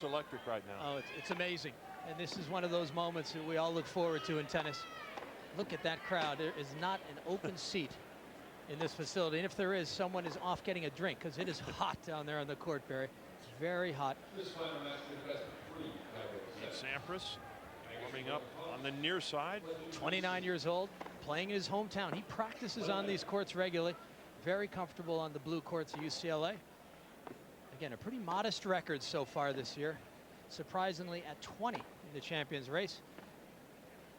electric right now. Oh, it's amazing. And this is one of those moments that we all look forward to in tennis. Look at that crowd. There is not an open seat in this facility. And if there is, someone is off getting a drink because it is hot down there on the court, Barry. Very hot. Sampras warming up on the near side. 29 years old, playing in his hometown. He practices on these courts regularly. Very comfortable on the blue courts of UCLA. Again, a pretty modest record so far this year. Surprisingly at 20 in the champions race.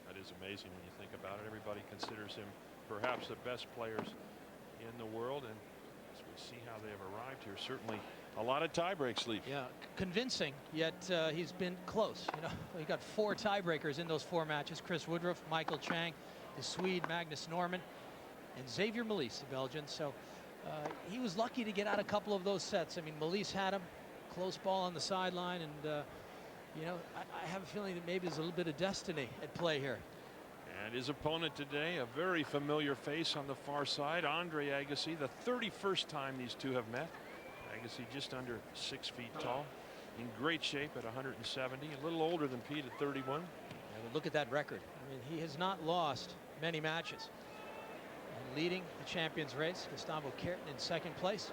That is amazing when you think about it. Everybody considers him perhaps the best players in the world, and as we see how they have arrived here, certainly a lot of tie breaks, Leaf. Yeah, convincing, yet he's been close. You know, he got 4 tiebreakers in those 4 matches. Chris Woodruff, Michael Chang, the Swede Magnus Norman, and Xavier Malisse, the Belgian. So he was lucky to get out a couple of those sets. I mean, Malisse had him, close ball on the sideline, and you know, I have a feeling that maybe there's a little bit of destiny at play here. And his opponent today, a very familiar face on the far side, Andre Agassi, the 31st time these two have met. Agassi just under 6 feet tall, in great shape at 170, a little older than Pete at 31. And look at that record. I mean, he has not lost many matches. And leading the champions race, Gustavo Kuerten in 2nd place.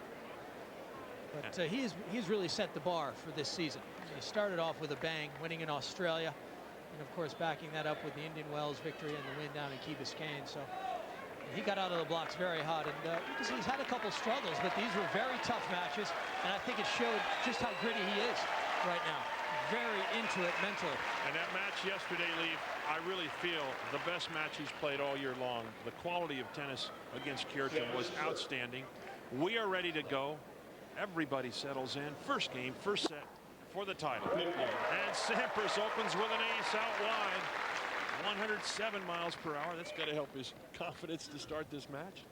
But he's really set the bar for this season. He started off with a bang, winning in Australia, and of course backing that up with the Indian Wells victory and the win down in Key Biscayne. So he got out of the blocks very hot, and you can see he's had a couple struggles, but these were very tough matches, and I think it showed just how gritty he is right now. Very into it mentally. And that match yesterday, Leaf, I really feel the best match he's played all year long. The quality of tennis against Kuerten was outstanding. We are ready to go. Everybody settles in. First game, first set for the title. And Sampras opens with an ace out wide. 107 miles per hour. That's got to help his confidence to start this match.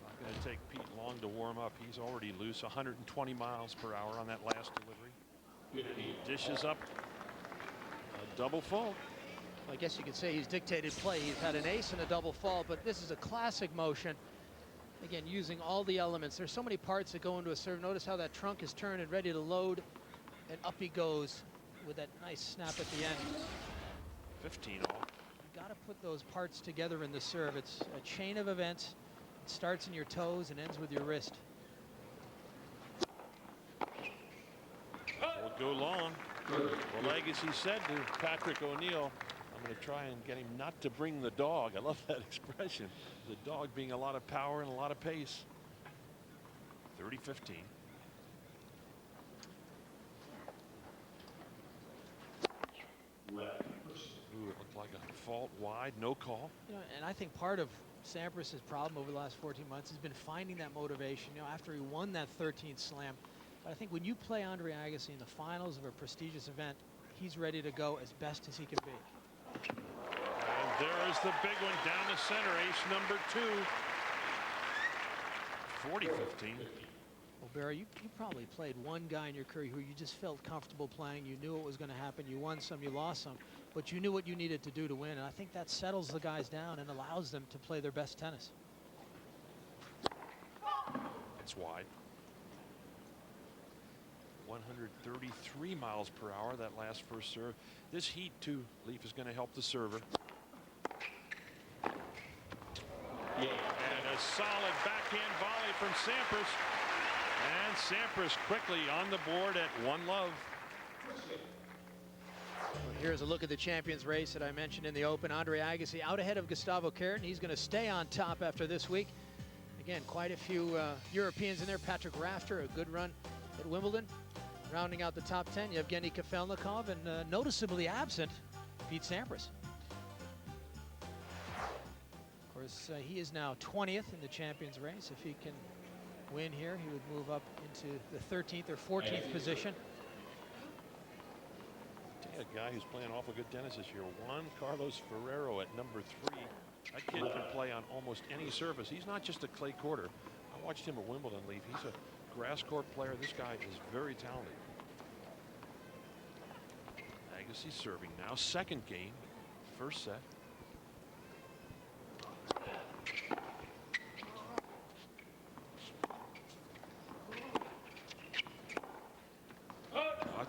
Not going to take Pete long to warm up. He's already loose. 120 miles per hour on that last delivery. He dishes up a double fault. I guess you could say he's dictated play. He's had an ace and a double fault, but this is a classic motion. Again, using all the elements. There's so many parts that go into a serve. Notice how that trunk is turned and ready to load, and up he goes with that nice snap at the end. 15 all. You got to put those parts together in the serve. It's a chain of events. It starts in your toes and ends with your wrist. Will go long. Well, Agassi said to Patrick O'Neill, I'm going to try and get him not to bring the dog. I love that expression. The dog being a lot of power and a lot of pace. 30-15. Ooh, it looked like a fault wide, no call. You know, and I think part of Sampras' problem over the last 14 months has been finding that motivation. You know, after he won that 13th slam. But I think when you play Andre Agassi in the finals of a prestigious event, he's ready to go as best as he can be. And there is the big one down the center, ace number 2. 40-15. Well, Barry, you probably played one guy in your career who you just felt comfortable playing. You knew what was going to happen. You won some, you lost some, but you knew what you needed to do to win. And I think that settles the guys down and allows them to play their best tennis. It's wide. 133 miles per hour, that last first serve. This heat, too, Leaf, is going to help the server. And a solid backhand volley from Sampras. And Sampras quickly on the board at 1-love. Well, here's a look at the champions race that I mentioned in the open. Andre Agassi out ahead of Gustavo Kuerten. He's going to stay on top after this week. Again, quite a few Europeans in there. Patrick Rafter, a good run at Wimbledon. Rounding out the top 10, Yevgeny Kafelnikov, and noticeably absent, Pete Sampras. Of course, he is now 20th in the champions race. If he can win here, he would move up into the 13th or 14th position. A guy who's playing awful good tennis this year, Juan Carlos Ferrero at number 3. That kid can play on almost any surface. He's not just a clay courter. I watched him at Wimbledon, Leaf. He's a grass court player. This guy is very talented. Agassi serving now. Second game, first set.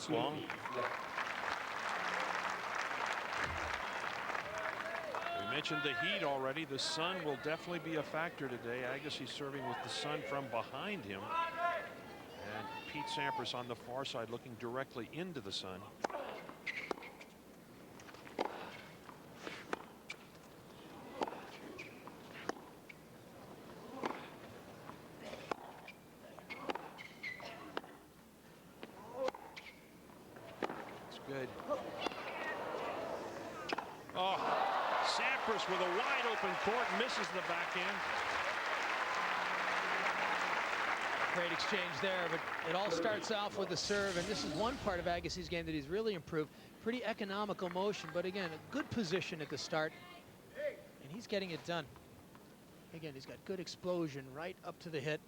It's long. We mentioned the heat already. The sun will definitely be a factor today. Agassi serving with the sun from behind him. And Pete Sampras on the far side looking directly into the sun. Good. Oh, Sampras with a wide open court, misses the backhand. Great exchange there, but it all starts off with the serve, and this is one part of Agassi's game that he's really improved. Pretty economical motion, but again, a good position at the start, and he's getting it done. Again, he's got good explosion right up to the hit.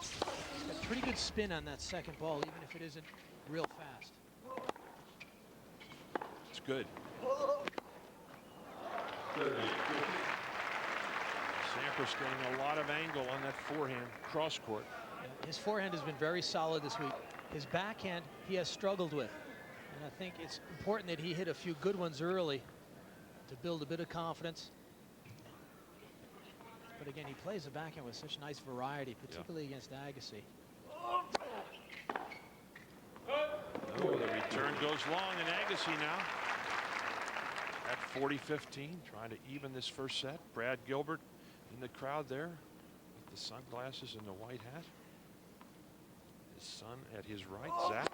He's got pretty good spin on that second ball, even if it isn't real fast. It's good. Sampras getting a lot of angle on that forehand cross court. His forehand has been very solid this week. His backhand he has struggled with. And I think it's important that he hit a few good ones early to build a bit of confidence. But again, he plays the backhand with such nice variety, particularly against Agassi. Oh, the return goes long, and Agassi now at 40-15, trying to even this first set. Brad Gilbert in the crowd there with the sunglasses and the white hat. His son at his right, Zach.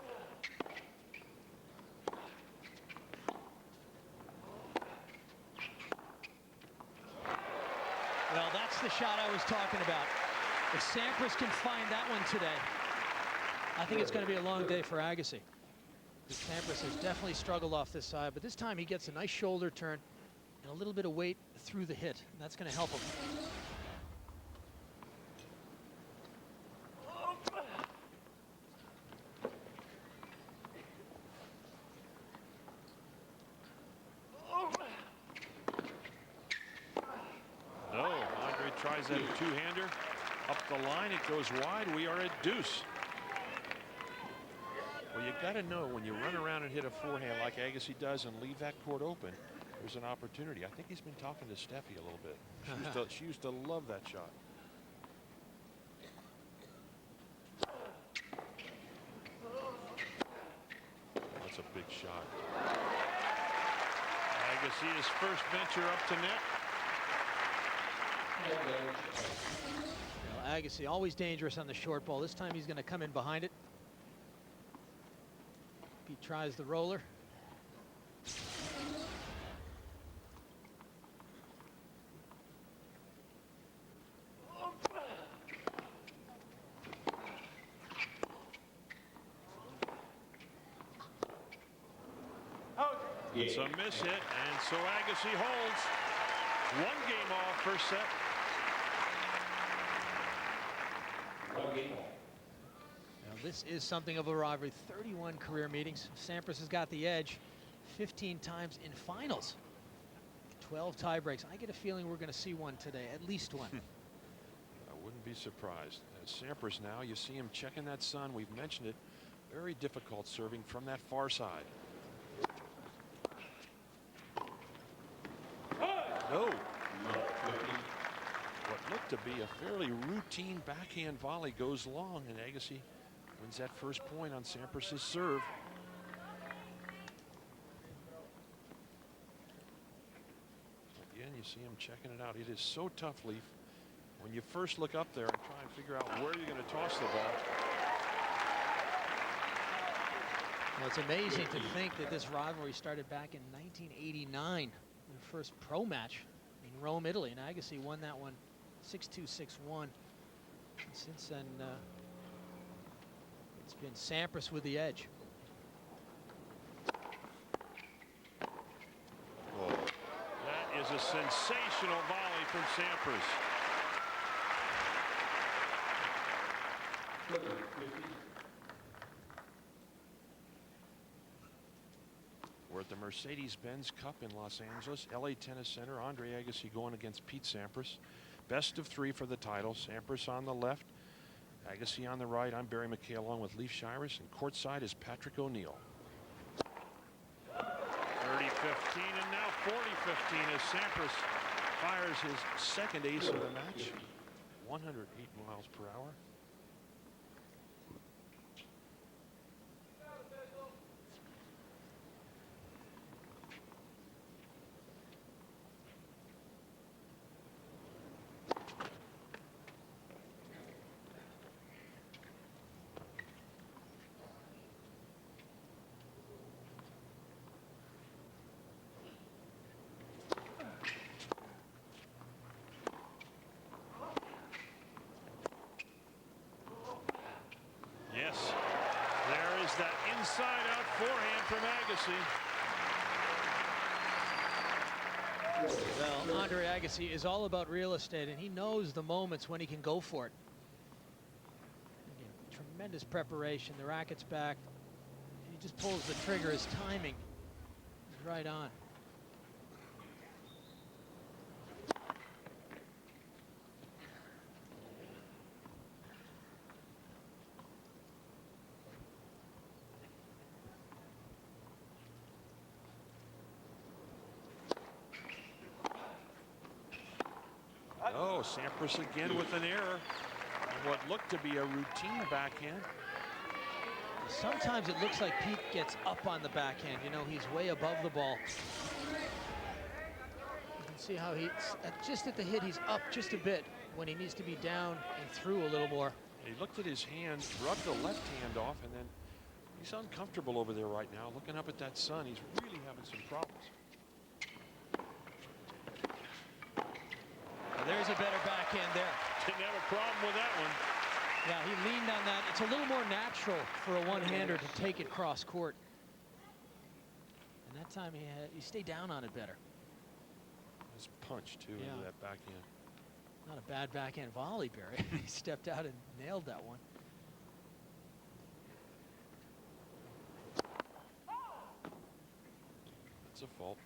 Well, that's the shot I was talking about. If Sampras can find that one today, I think it's going to be a long day for Agassi. Sampras has definitely struggled off this side, but this time he gets a nice shoulder turn and a little bit of weight through the hit, and that's going to help him. No, Andre tries that two-hander up the line. It goes wide. We are at deuce. Well, you got to know when you run around and hit a forehand like Agassi does and leave that court open, there's an opportunity. I think he's been talking to Steffi a little bit. She used to love that shot. That's a big shot. Agassi, his first venture up to net. Well, Agassi always dangerous on the short ball. This time he's going to come in behind it. He tries the roller. It's a miss hit, and so Agassi holds. One game off first set. Now this is something of a rivalry. 31 career meetings. Sampras has got the edge 15 times in finals. 12 tie breaks. I get a feeling we're going to see one today, at least one. I wouldn't be surprised. Sampras now, you see him checking that sun. We've mentioned it. Very difficult serving from that far side. No. What looked to be a fairly routine backhand volley goes long, and Agassi wins that first point on Sampras' serve. Again, you see him checking it out. It is so tough, Leaf, when you first look up there and try and figure out where you're going to toss the ball. Well, it's amazing to think that this rivalry started back in 1989. The first pro match in Rome, Italy, and Agassi won that one 6-2, 6-1. Since then, it's been Sampras with the edge. Oh, that is a sensational volley from Sampras. We're at the Mercedes-Benz Cup in Los Angeles, LA Tennis Center. Andre Agassi going against Pete Sampras. Best of three for the title. Sampras on the left, Agassi on the right. I'm Barry McKay along with Leif Shires, and courtside is Patrick O'Neill. and now 40-15 as Sampras fires his second ace of the match. 108 miles per hour. Yes, there is that inside-out forehand from Agassi. Well, Andre Agassi is all about real estate, and he knows the moments when he can go for it. Again, tremendous preparation. The racket's back. He just pulls the trigger. His timing is right on. Oh, Sampras again with an error. What looked to be a routine backhand. Sometimes it looks like Pete gets up on the backhand. You know, he's way above the ball. You can see how just at the hit, he's up just a bit when he needs to be down and through a little more. He looked at his hand, rubbed the left hand off, and then he's uncomfortable over there right now, looking up at that sun. He's really having some problems. There's a better backhand there. Didn't have a problem with that one. Yeah, he leaned on that. It's a little more natural for a one-hander to take it cross court. And that time he stayed down on it better. His punch, too, into that backhand. Not a bad backhand volley, Barry. He stepped out and nailed that one. That's a fault.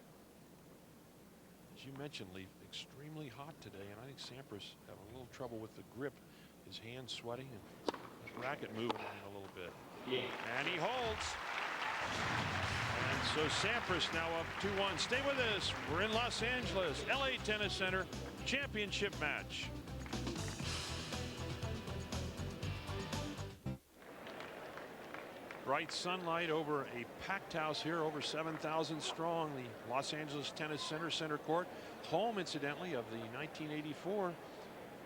As you mentioned, Leaf, extremely hot today, and I think Sampras having a little trouble with the grip. His hands sweating and the racket moving on him a little bit. And he holds. And so Sampras now up 2-1. Stay with us. We're in Los Angeles, LA Tennis Center championship match. Bright sunlight over a packed house here, over 7,000 strong. The Los Angeles Tennis Center court, home incidentally of the 1984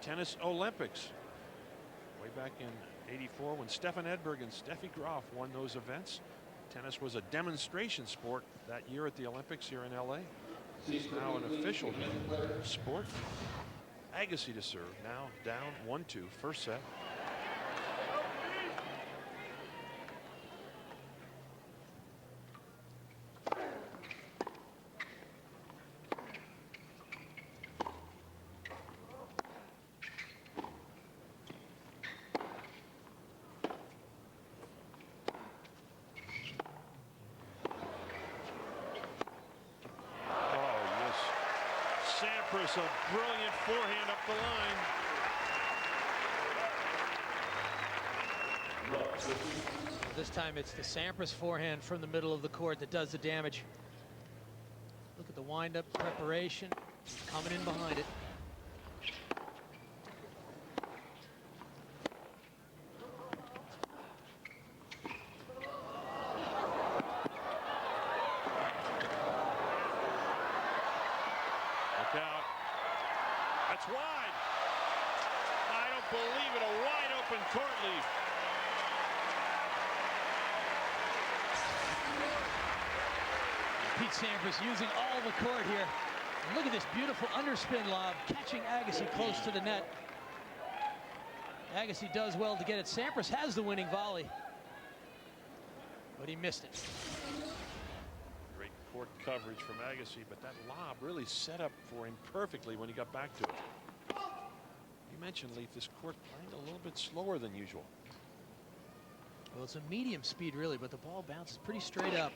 Tennis Olympics. Way back in '84 when Stefan Edberg and Steffi Graf won those events. Tennis was a demonstration sport that year at the Olympics here in LA. It's now an official sport. Agassi to serve, now down 1-2, first set. Sampras, a brilliant forehand up the line. This time it's the Sampras forehand from the middle of the court that does the damage. Look at the wind-up preparation. He's coming in behind it. Out. That's wide. I don't believe it. A wide open court lead. Pete Sampras using all the court here. And look at this beautiful underspin lob, catching Agassi close to the net. Agassi does well to get it. Sampras has the winning volley, but he missed it. Great court coverage from Agassi, but that lob really set up for him perfectly when he got back to it. You mentioned, Leaf, this court playing a little bit slower than usual. Well, it's a medium speed really, but the ball bounces pretty straight up.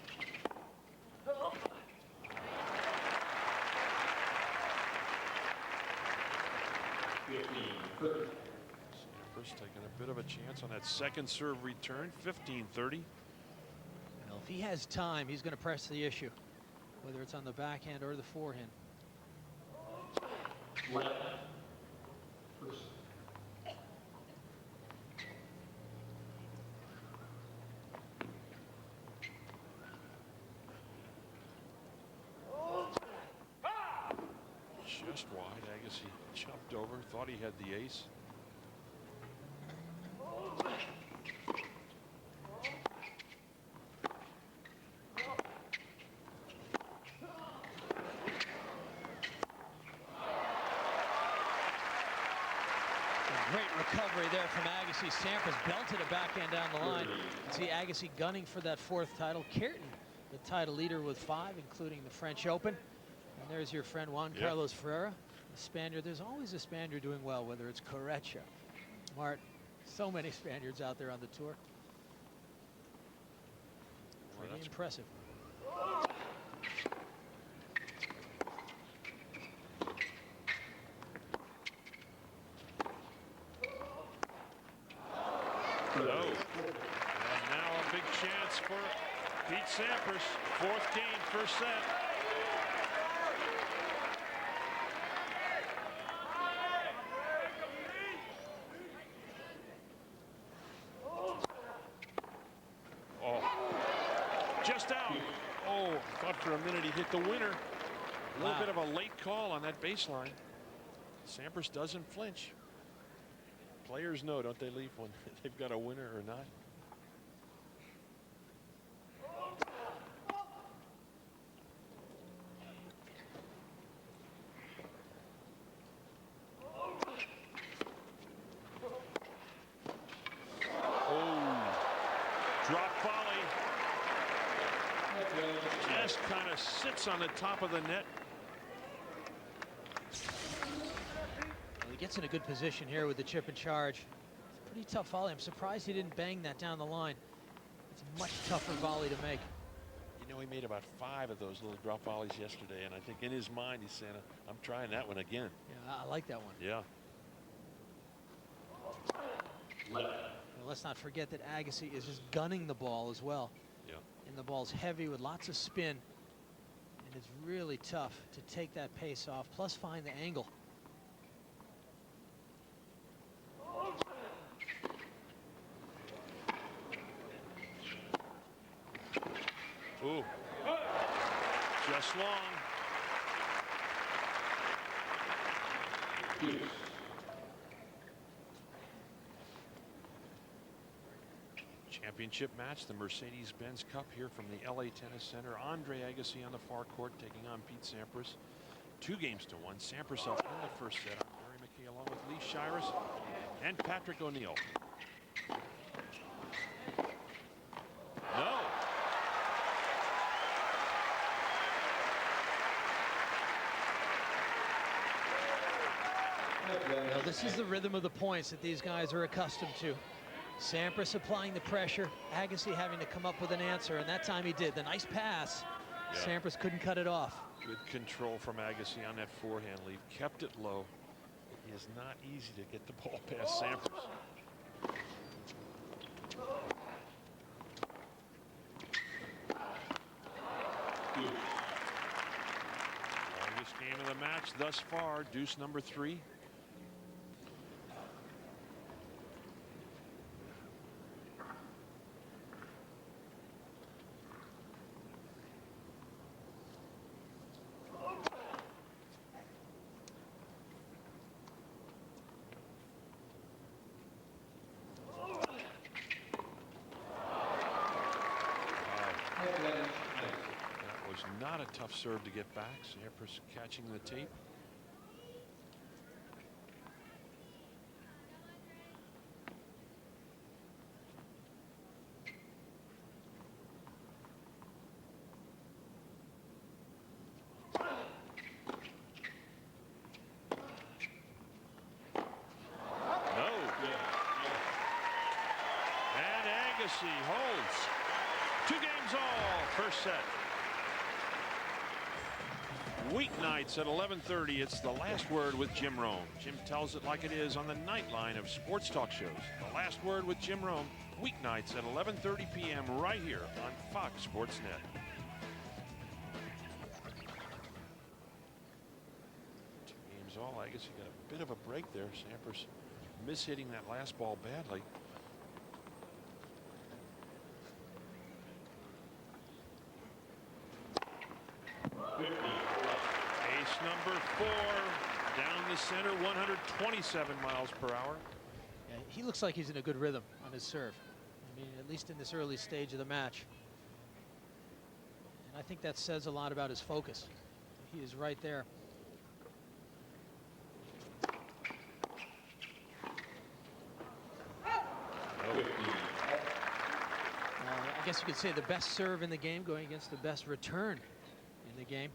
Sampras taking a bit of a chance on that second serve return, 15-30. Well, if he has time, he's going to press the issue. whether it's on the backhand or the forehand. Just wide. Agassi jumped over, thought he had the ace. Great recovery there from Agassi. Sampras belted a backhand down the line. See Agassi gunning for that 4th title. Kierton, the title leader with 5, including the French Open. And there's your friend Juan Carlos Ferreira, the Spaniard. There's always a Spaniard doing well, whether it's Correia, Mart. So many Spaniards out there on the tour. Pretty impressive. Oh. And now a big chance for Pete Sampras. 4th game, 1st set. Oh. Just out. Oh, thought for a minute he hit the winner. A little bit of a late call on that baseline. Sampras doesn't flinch. Players know, don't they, Leaf, when they've got a winner or not? Oh, drop volley. Just kind of sits on the top of the net. He gets in a good position here with the chip and charge. It's a pretty tough volley. I'm surprised he didn't bang that down the line. It's a much tougher volley to make. You know, he made about 5 of those little drop volleys yesterday, and I think in his mind he's saying, I'm trying that one again. Yeah, I like that one. Yeah. Well, let's not forget that Agassi is just gunning the ball as well. Yeah. And the ball's heavy with lots of spin. And it's really tough to take that pace off, plus find the angle. Ooh. Just long. Championship match, the Mercedes-Benz Cup here from the LA Tennis Center. Andre Agassi on the far court taking on Pete Sampras. 2 games to 1. Sampras up in the 1st set. Barry McKay along with Lee Shiras and Patrick O'Neill. No. Well, this is the rhythm of the points that these guys are accustomed to. Sampras applying the pressure, Agassi having to come up with an answer, and that time he did. The nice pass. Yeah. Sampras couldn't cut it off. Good control from Agassi on that forehand lead. Kept it low. It is not easy to get the ball past Sampras. Longest game of the match thus far, deuce number 3. Not a tough serve to get back. Sampras catching the tape. No. And Agassi holds. 2 games all. 1st set. Weeknights at 11:30. It's The Last Word with Jim Rome. Jim tells it like it is on the Nightline of sports talk shows. The Last Word with Jim Rome. Weeknights at 11:30 p.m. right here on Fox Sports Net. was all. Agassi got a bit of a break there. Sampras mishitting that last ball badly. Ace number 4 down the center, 127 miles per hour. Yeah, he looks like he's in a good rhythm on his serve. I mean, at least in this early stage of the match. And I think that says a lot about his focus. He is right there. I guess you could say the best serve in the game going against the best return in the game.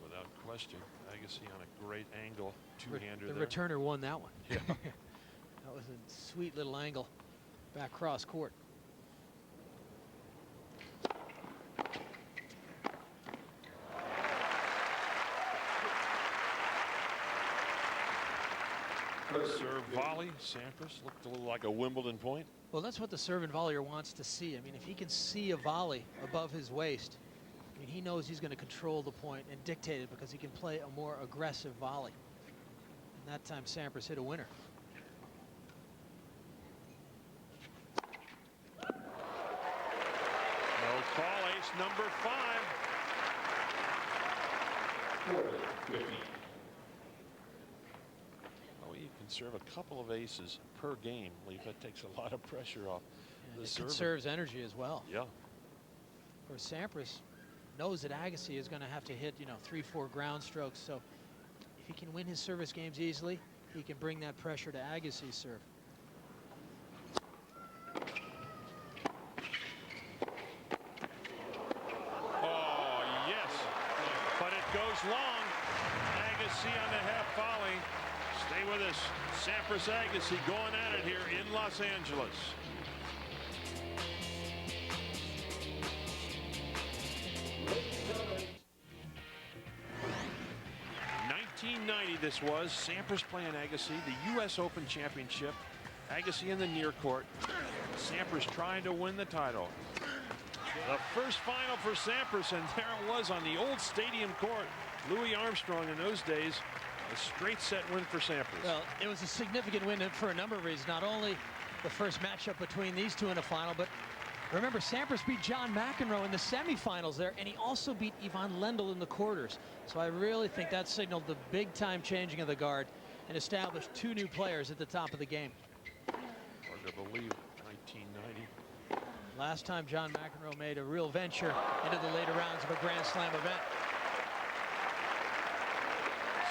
Without question. Agassi on a great angle. Two-hander The there. returner won that one. Yeah. That was a sweet little angle back cross court. Serve volley. Sampras looked a little like a Wimbledon point. Well, that's what the serve and volleyer wants to see. I mean, if he can see a volley above his waist, I mean, he knows he's going to control the point and dictate it because he can play a more aggressive volley. And that time Sampras hit a winner. No call. Ace number 5. Oh, you can serve a couple of aces per game. Leaf, that takes a lot of pressure off And the it server. conserves energy as well. Yeah. Of course, Sampras knows that Agassi is going to have to hit, 3-4 ground strokes. So if he can win his service games easily, he can bring that pressure to Agassi's serve. Oh, yes. But it goes long. Agassi on the half volley. Stay with us. Sampras Agassi going at it here in Los Angeles. '90 this was. Sampras playing Agassi, the U.S. Open Championship. Agassi in the near court. Sampras trying to win the title. The first final for Sampras, and there it was on the old stadium court. Louis Armstrong in those days, a straight set win for Sampras. Well, it was a significant win for a number of reasons. Not only the first matchup between these two in a final, but remember, Sampras beat John McEnroe in the semifinals there, and he also beat Ivan Lendl in the quarters. So I really think that signaled the big-time changing of the guard and established 2 new players at the top of the game. Hard to believe, 1990. Last time John McEnroe made a real venture into the later rounds of a Grand Slam event.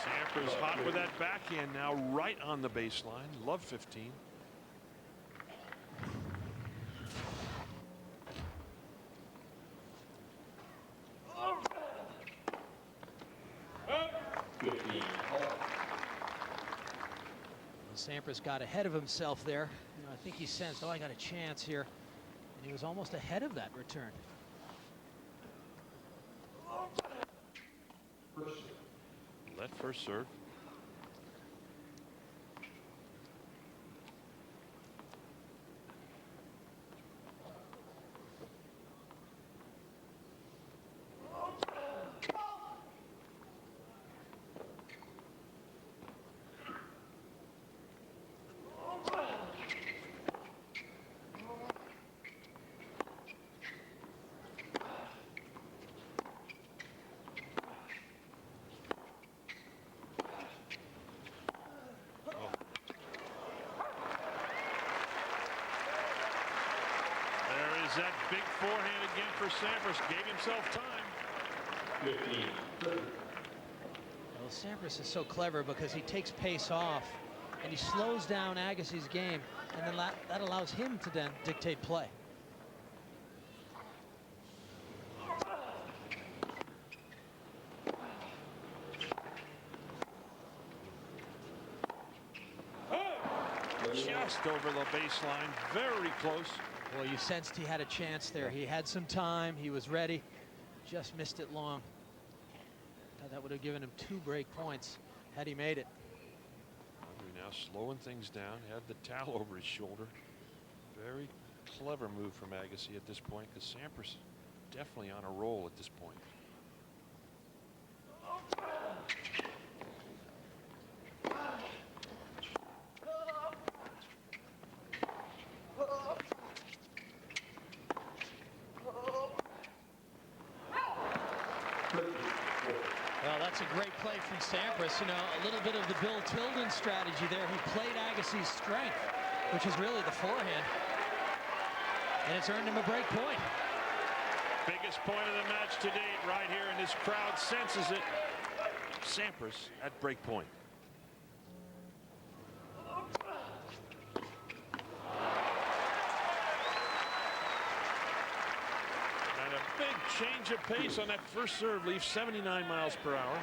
Sampras hot with that backhand now, right on the baseline. Love 15. Sampras got ahead of himself there. I think he sensed, oh, I got a chance here. And he was almost ahead of that return. Let first serve. That big forehand again for Sampras. Gave himself time. Well, Sampras is so clever because he takes pace off and he slows down Agassi's game, and then that allows him to then dictate play. Just over the baseline, very close. Well, you sensed he had a chance there. He had some time. He was ready. Just missed it long. Thought that would have given him 2 break points had he made it. Now slowing things down. Had the towel over his shoulder. Very clever move from Agassi at this point, because Sampras definitely on a roll at this point. watching Sampras, you know, a little bit of the Bill Tilden strategy there. He played Agassi's strength, which is really the forehand. And it's earned him a break point. Biggest point of the match to date right here, and this crowd senses it. Sampras at break point. And a big change of pace on that first serve, Leaf, 79 miles per hour.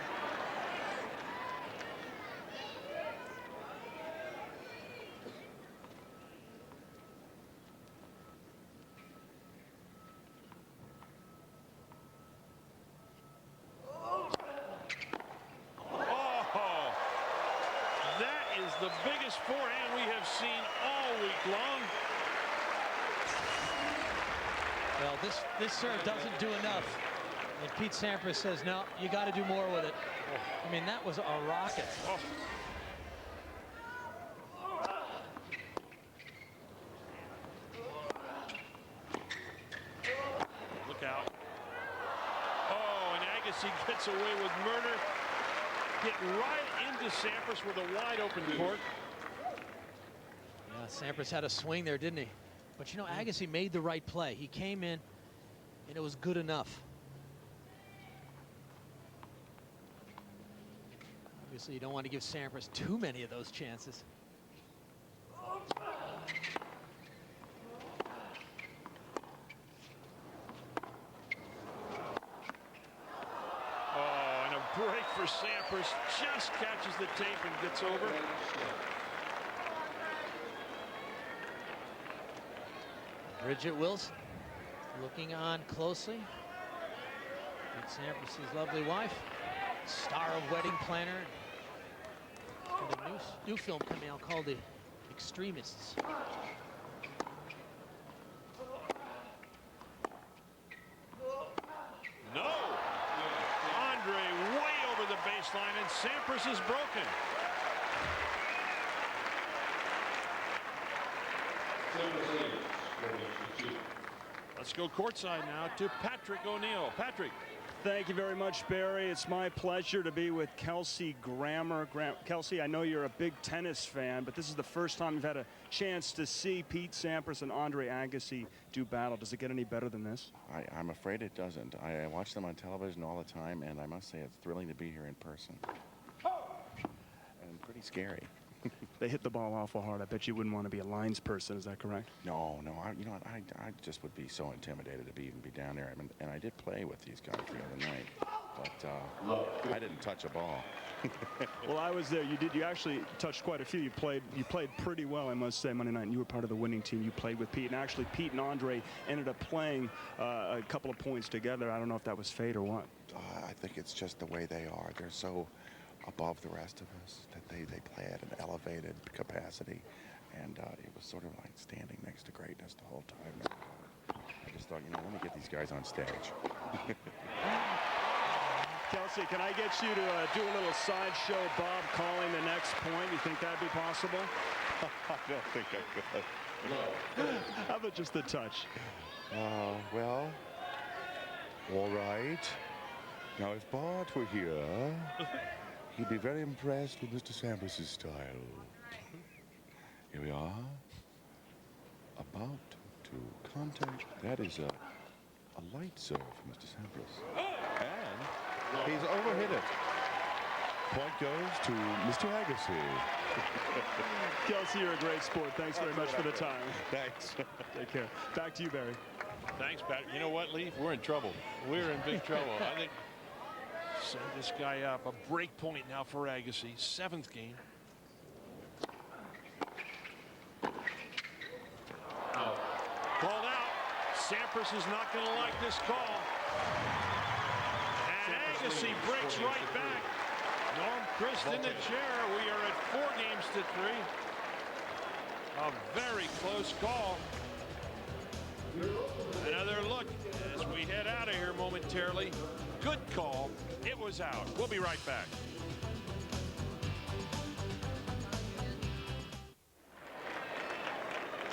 The biggest forehand we have seen all week long. Well, this serve doesn't do enough. And Pete Sampras says, no, you got to do more with it. I mean, that was a rocket. Oh. Look out. Oh, and Agassi gets away with murder. Hit right into Sampras with a wide open court. Yeah, Sampras had a swing there, didn't he? But you know, Agassi made the right play. He came in and it was good enough. Obviously, you don't want to give Sampras too many of those chances. Break for Sampras, just catches the tape and gets over. Bridget Wilson looking on closely. Pete Sampras' lovely wife, star of Wedding Planner. Got a new film coming out called The Extremists. Baseline, and Sampras is broken. Let's go courtside now to Patrick O'Neill. Patrick. Thank you very much, Barry. It's my pleasure to be with Kelsey Grammer. Kelsey, I know you're a big tennis fan, but this is the first time you've had a chance to see Pete Sampras and Andre Agassi do battle. Does it get any better than this? I'm afraid it doesn't. I watch them on television all the time, and I must say it's thrilling to be here in person. And pretty scary. They hit the ball awful hard. I bet you wouldn't want to be a lines person. Is that correct? No. You know what? I just would be so intimidated to even be down there. I mean, and I did play with these guys the other night, but I didn't touch a ball. Well, I was there. You actually touched quite a few. You played pretty well, I must say, Monday night. And you were part of the winning team. You played with Pete, and actually Pete and Andre ended up playing a couple of points together. I don't know if that was fate or what. I think it's just the way they are. They're so above the rest of us that they play at an elevated capacity, and it was sort of like standing next to greatness the whole time. I just thought, you know, let me get these guys on stage. Kelsey, can I get you to do a little sideshow Bob calling the next point? You think that'd be possible? I don't think I could. How about just the touch? Well, all right. Now, if Bart were here, he'd be very impressed with Mr. Sampras' style. Here we are. About to contact. That is a light serve for Mr. Sampras. And he's overhit it. Point goes to Mr. Agassi. Kelsey, you're a great sport. Thanks very much for the time. Thanks. Take care. Back to you, Barry. Thanks, Pat. You know what, Leaf? We're in trouble. We're in big trouble. I think send this guy up. A break point now for Agassi. 7th game. Called out. Sampras is not going to like this call. And Agassi breaks right back. Norm Christ in the chair. We are at 4 games to 3. A very close call. Another look as we head out of here momentarily. Good call. It was out. We'll be right back.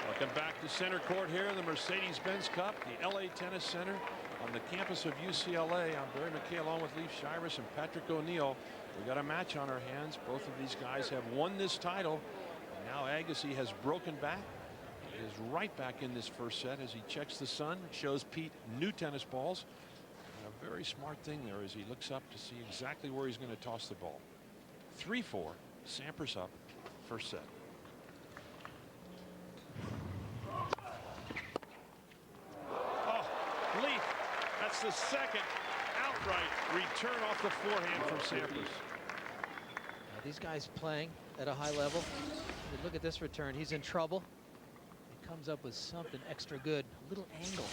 Welcome back to center court here in the Mercedes-Benz Cup, the LA Tennis Center on the campus of UCLA. I'm Barry McKay along with Leif Shirus and Patrick O'Neill. We got a match on our hands. Both of these guys have won this title. Now Agassi has broken back. He is right back in this first set as he checks the sun, shows Pete new tennis balls. And a very smart thing there as he looks up to see exactly where he's going to toss the ball. 3-4, Sampras up, first set. Oh, Leaf, that's the second outright return off the forehand from Sampras. These guys playing at a high level. You look at this return, he's in trouble. He comes up with something extra good, a little angle.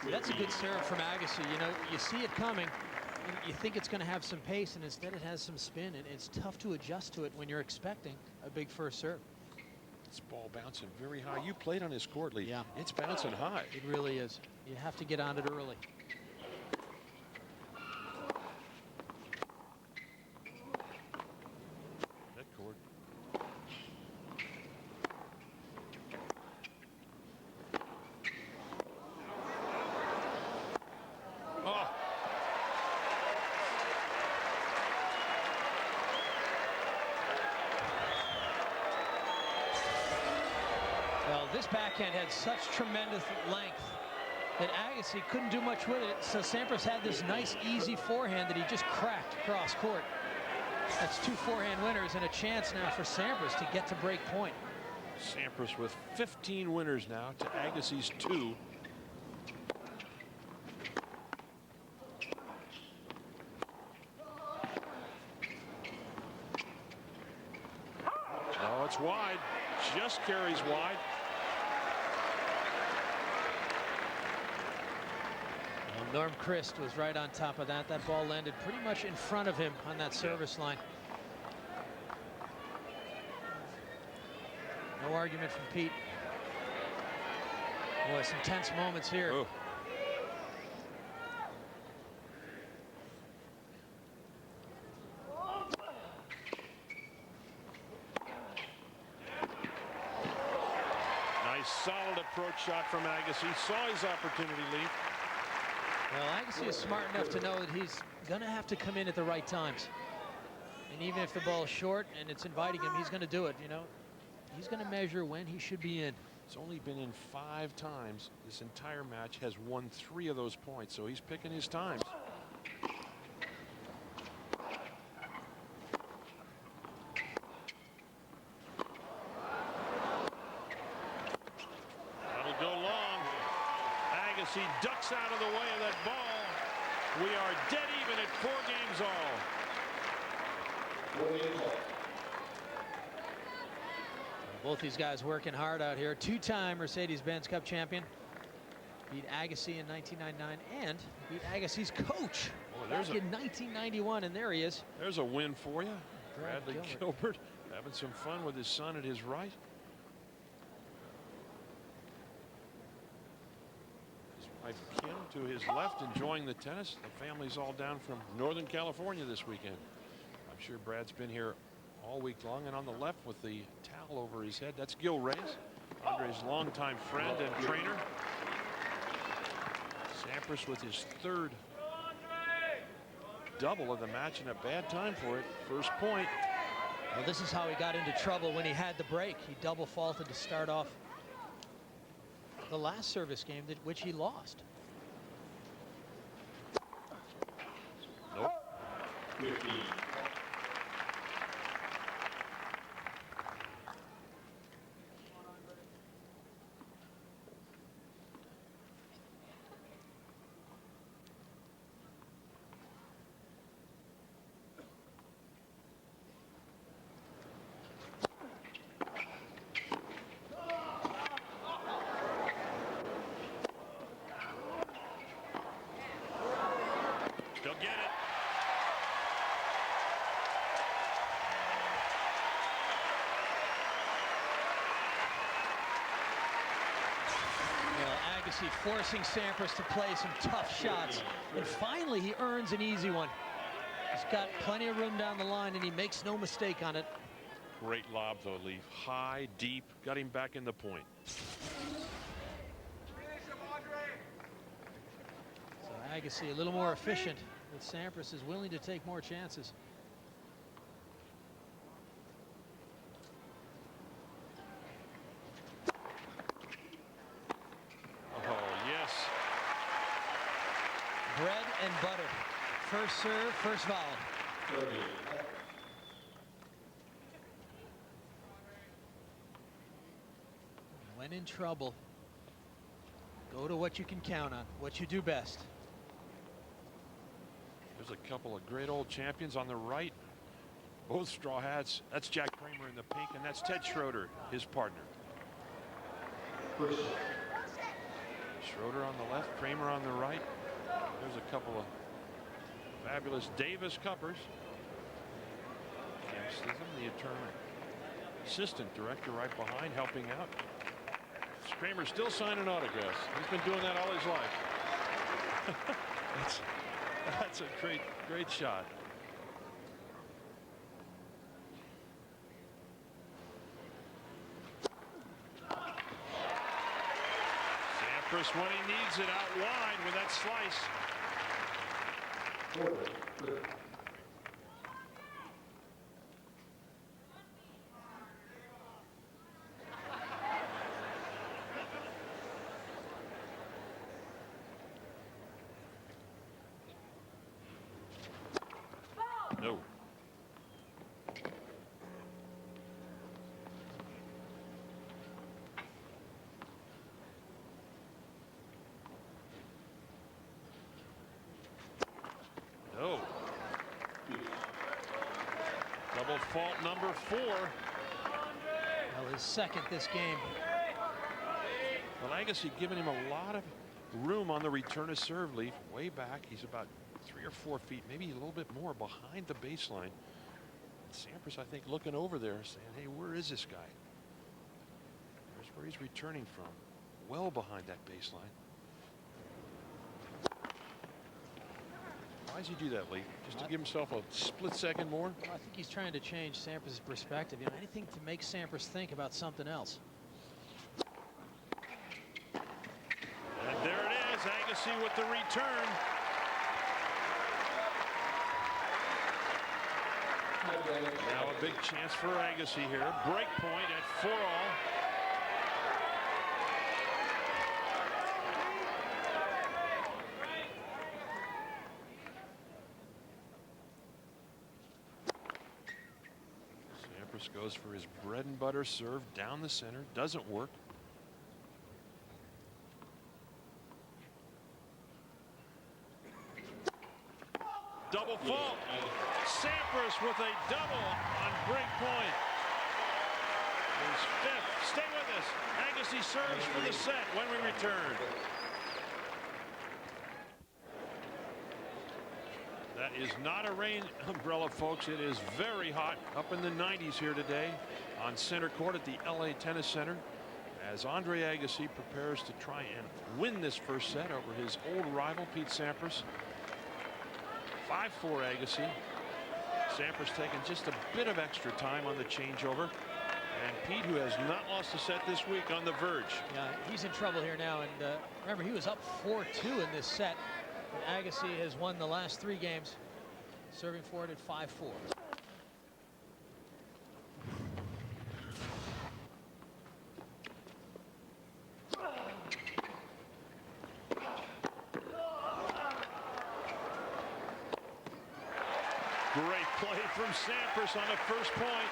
See, that's a good serve from Agassi. You know, you see it coming, you think it's going to have some pace, and instead it has some spin, and it's tough to adjust to it when you're expecting a big first serve. This ball bouncing very high. You played on his court, Lee. Yeah. It's bouncing high. It really is. You have to get on it early. That court. Oh. Well, this backhand had such tremendous length that Agassi couldn't do much with it. So Sampras had this nice, easy forehand that he just cracked across court. That's 2 forehand winners and a chance now for Sampras to get to break point. Sampras with 15 winners now to Agassi's 2. Oh, it's wide. Just carries wide. Well, Norm Christ was right on top of that. That ball landed pretty much in front of him on that service line. No argument from Pete. Boy, some tense moments here. Oh. Nice solid approach shot from Agassi. Saw his opportunity, Lee. Well, Agassi is smart enough to know that he's going to have to come in at the right times. And even if the ball is short and it's inviting him, he's going to do it, you know. He's going to measure when he should be in. It's only been in 5 times. This entire match has won 3 of those points, so he's picking his times. That'll go long. Agassi ducks out of the way of that ball. We are dead even at 4 games all. Both these guys working hard out here. 2-time Mercedes-Benz Cup champion. Beat Agassi in 1999 and beat Agassi's coach back in 1991. And there he is. There's a win for you. Brad Bradley Gilbert having some fun with his son at his right. His wife Kim to his left enjoying the tennis. The family's all down from Northern California this weekend. I'm sure Brad's been here all week long. And on the left with the towel over his head, that's Gil Reyes, Andre's longtime friend and trainer. Sampras with his 3rd double of the match and a bad time for it. First point. Well, this is how he got into trouble when he had the break. He double faulted to start off the last service game, which he lost. Nope. They'll get it. Well, Agassi forcing Sampras to play some tough shots. And finally, he earns an easy one. He's got plenty of room down the line, and he makes no mistake on it. Great lob, though, Leaf. High, deep, got him back in the point. So Agassi a little more efficient, but Sampras is willing to take more chances. Oh, yes. Bread and butter. First serve, first volley. When in trouble, go to what you can count on, what you do best. There's a couple of great old champions on the right. Both straw hats. That's Jack Kramer in the pink, and that's Ted Schroeder, his partner. Schroeder on the left, Kramer on the right. There's a couple of fabulous Davis Cuppers. Cam Stitham, the attorney, assistant director, right behind, helping out. Kramer's still signing autographs. He's been doing that all his life. That's a great shot. Sampras, when he needs it, out wide with that slice. No. No. Double fault number 4. Well, his second this game. Well, Agassi giving him a lot of room on the return of serve, Leaf. Way back, he's about 3 or 4 feet, maybe a little bit more behind the baseline. Sampras, I think, looking over there saying, hey, where is this guy? There's where he's returning from. Well behind that baseline. Why does he do that, Lee? Just to give himself a split second more? Well, I think he's trying to change Sampras' perspective. You know, anything to make Sampras think about something else. And there it is, Agassi with the return. Now a big chance for Agassi here. Break point at 4-all. Sampras goes for his bread and butter serve down the center. Doesn't work. Double fault. Sampras with a double on break point. His 5th. Stay with us. Agassi serves for the set when we return. That is not a rain umbrella, folks. It is very hot, up in the 90s here today on center court at the LA Tennis Center, as Andre Agassi prepares to try and win this first set over his old rival Pete Sampras. 5-4 Agassi. Sampras taking just a bit of extra time on the changeover. And Pete, who has not lost a set this week, on the verge. Yeah, he's in trouble here now. And remember, he was up 4-2 in this set. And Agassi has won the last 3 games, serving for it at 5-4. Great play from Sampras on the first point.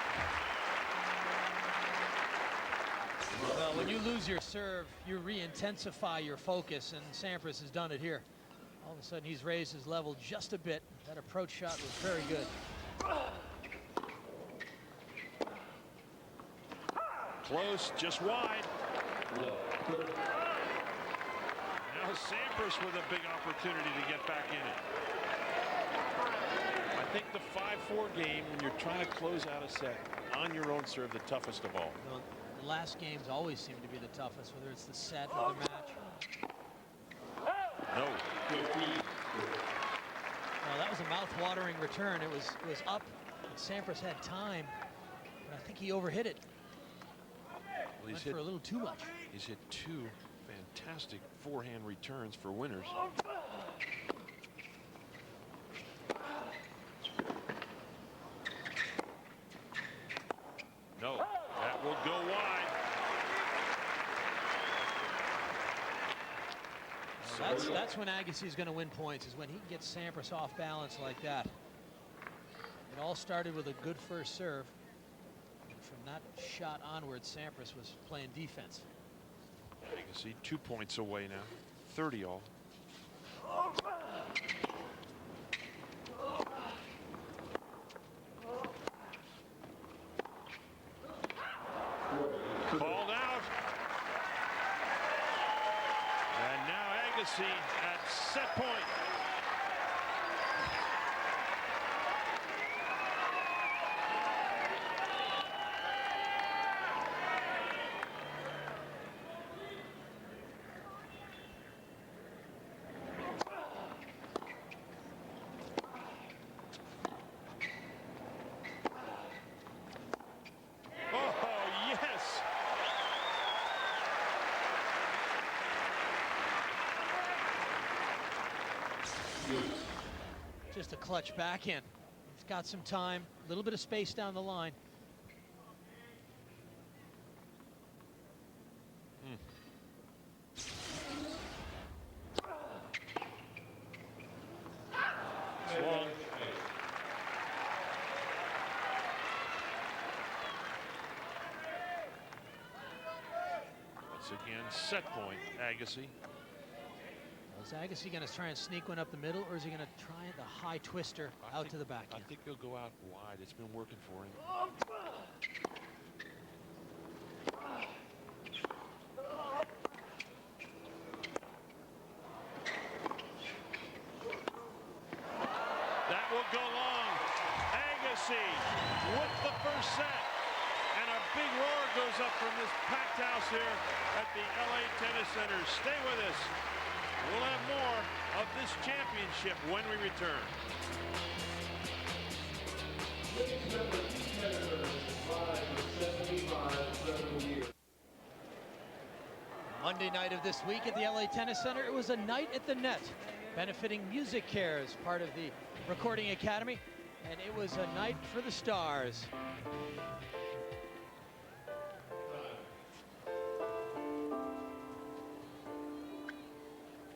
Well, when you lose your serve, you re-intensify your focus, and Sampras has done it here. All of a sudden, he's raised his level just a bit. That approach shot was very good. Close, just wide. Now Sampras with a big opportunity to get back in it. I think the 5-4 game, when you're trying to close out a set on your own serve, the toughest of all. You know, the last games always seem to be the toughest, whether it's the set or the match. No. Well, that was a mouth-watering return. It was up, and Sampras had time, but I think he overhit it. Well, Went for a little too much. He's hit 2 fantastic forehand returns for winners. That's when Agassi is going to win points, is when he gets Sampras off balance like that. It all started with a good first serve. And from that shot onward, Sampras was playing defense. Agassi 2 points away now. 30 all. Called out. And now Agassi at set point. Just a clutch backhand. He's got some time, a little bit of space down the line. Long. Once again, set point, Agassi. Is Agassi going to try and sneak one up the middle, or is he going to try the high twister out to the backhand? I think he'll go out wide. It's been working for him. That will go long. Agassi with the first set. And a big roar goes up from this packed house here at the LA Tennis Center. Stay with us. We'll have more of this championship when we return. Monday night of this week at the LA Tennis Center, it was a night at the net, benefiting Music Care as part of the Recording Academy, and it was a night for the stars.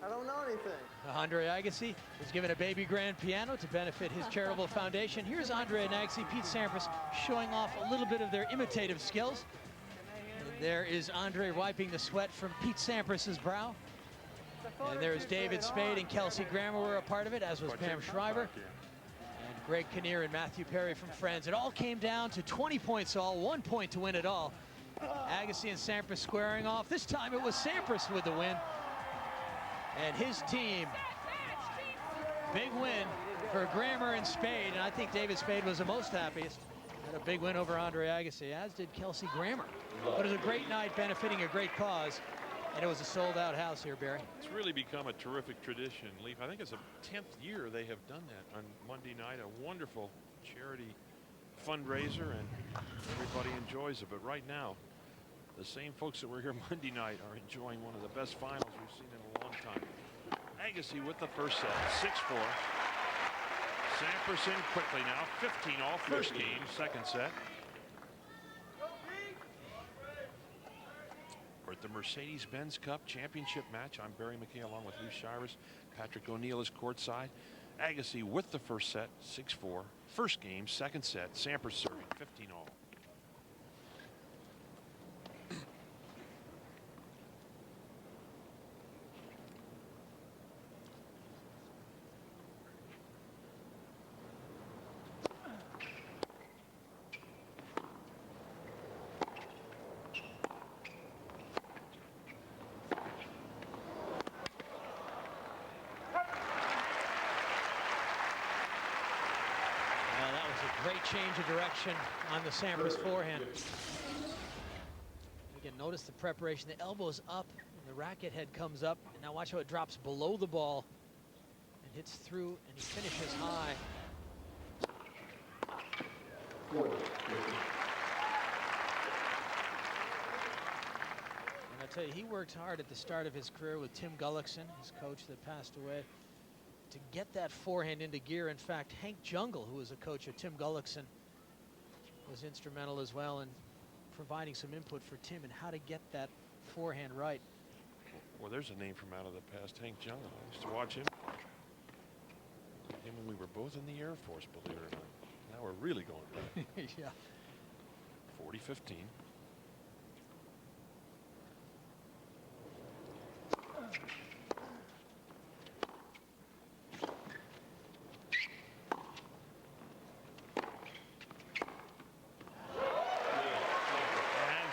I don't know anything. Andre Agassi was given a baby grand piano to benefit his charitable foundation. Here's Andre Agassi, Pete Sampras showing off a little bit of their imitative skills. And there is Andre wiping the sweat from Pete Sampras's brow. And there's David Spade and Kelsey Grammer were a part of it, as was Pam Shriver. And Greg Kinnear and Matthew Perry from Friends. It all came down to 20 points all, 1 point to win it all. Agassi and Sampras squaring off. This time it was Sampras with the win. And his team, big win for Grammer and Spade, and I think David Spade was the most happiest. Had a big win over Andre Agassi, as did Kelsey Grammer. But it was a great night benefiting a great cause, and it was a sold-out house here, Barry. It's really become a terrific tradition, Leaf. I think it's the 10th year they have done that on Monday night. A wonderful charity fundraiser, and everybody enjoys it. But right now, the same folks that were here Monday night are enjoying one of the best finals we've seen in a long time. Agassi with the first set, 6-4. Sampras in quickly now, 15 all, first game, second set. We're at the Mercedes-Benz Cup Championship match. I'm Barry McKay along with Leaf Shires. Patrick O'Neill is courtside. Agassi with the first set, 6-4. First game, second set. Sampras serving, 15 all. Great change of direction on the Sampras forehand. Again, notice the preparation. The elbow's up, and the racket head comes up. And now watch how it drops below the ball and hits through, and he finishes high. And I tell you, he worked hard at the start of his career with Tim Gullickson, his coach that passed away, to get that forehand into gear. In fact, Hank Jungle, who was a coach of Tim Gullickson, was instrumental as well in providing some input for Tim and how to get that forehand right. Well, there's a name from out of the past, Hank Jung. I used to watch him. Him when we were both in the Air Force, believe it or not. Now we're really going back. Yeah. 40-15.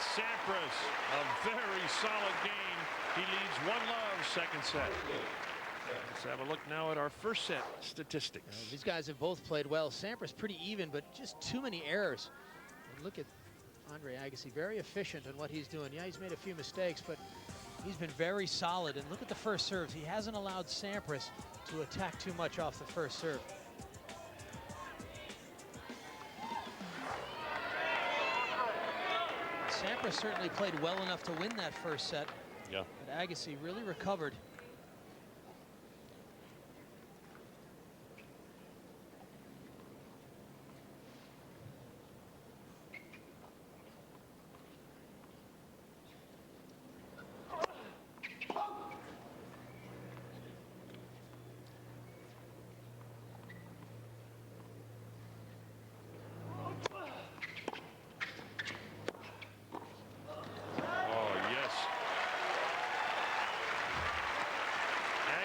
Sampras, a very solid game. He leads 1-love, second set. Let's have a look now at our first set statistics. These guys have both played well. Sampras pretty even, but just too many errors. And look at Andre Agassi, very efficient in what he's doing. Yeah, he's made a few mistakes, but he's been very solid. And look at the first serves. He hasn't allowed Sampras to attack too much off the first serve. Sampras certainly played well enough to win that first set. Yeah. But Agassi really recovered.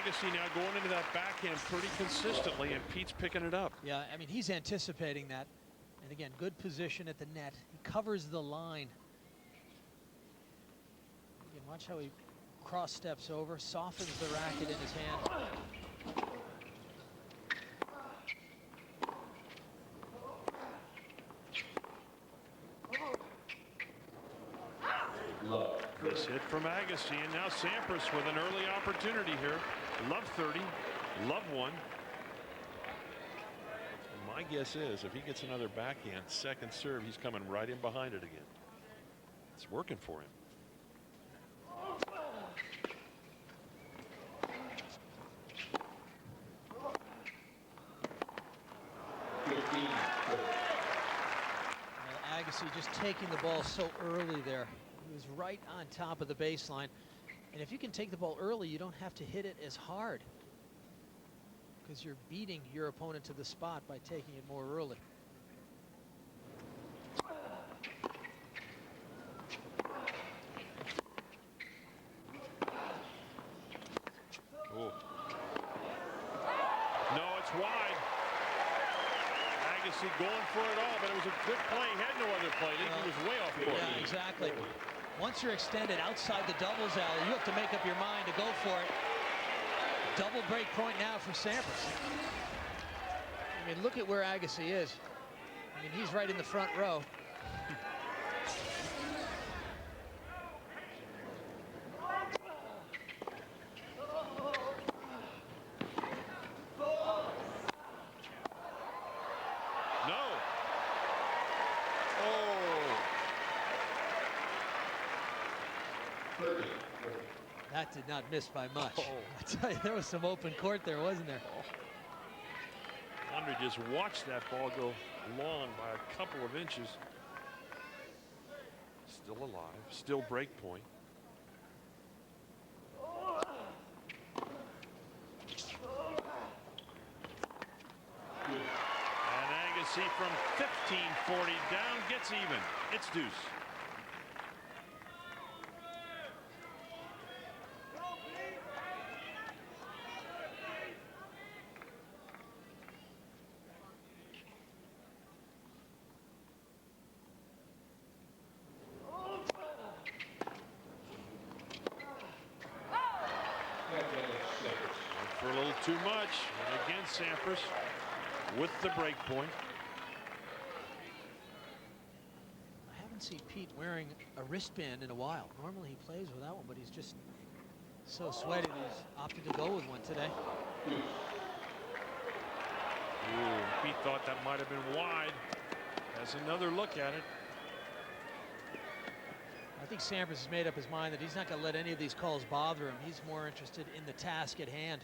Agassi now going into that backhand pretty consistently, and Pete's picking it up. Yeah, I mean, he's anticipating that. And again, good position at the net. He covers the line. Again, watch how he cross steps over, softens the racket in his hand. This hit from Agassi, and now Sampras with an early opportunity here. Love 30, love 1. And my guess is if he gets another backhand second serve, he's coming right in behind it again. It's working for him. Agassi just taking the ball so early there. He was right on top of the baseline. And if you can take the ball early, you don't have to hit it as hard, because you're beating your opponent to the spot by taking it more early. Ooh. No, it's wide. Agassi going for it all, but it was a good play. He had no other play. He was way off course. Yeah, exactly. Once you're extended outside the doubles alley, you have to make up your mind to go for it. Double break point now for Sampras. I mean, look at where Agassi is. I mean, he's right in the front row. That did not miss by much. I tell you, there was some open court there, wasn't there? Andre just watched that ball go long by a couple of inches. Still alive, still break point. And Agassi from 1540 down gets even. It's deuce. For a little too much. And again, Sampras with the break point. I haven't seen Pete wearing a wristband in a while. Normally he plays without one, but he's just so sweaty that he's opted to go with one today. Ooh, Pete thought that might have been wide. Has another look at it. I think Sampras has made up his mind that he's not going to let any of these calls bother him. He's more interested in the task at hand.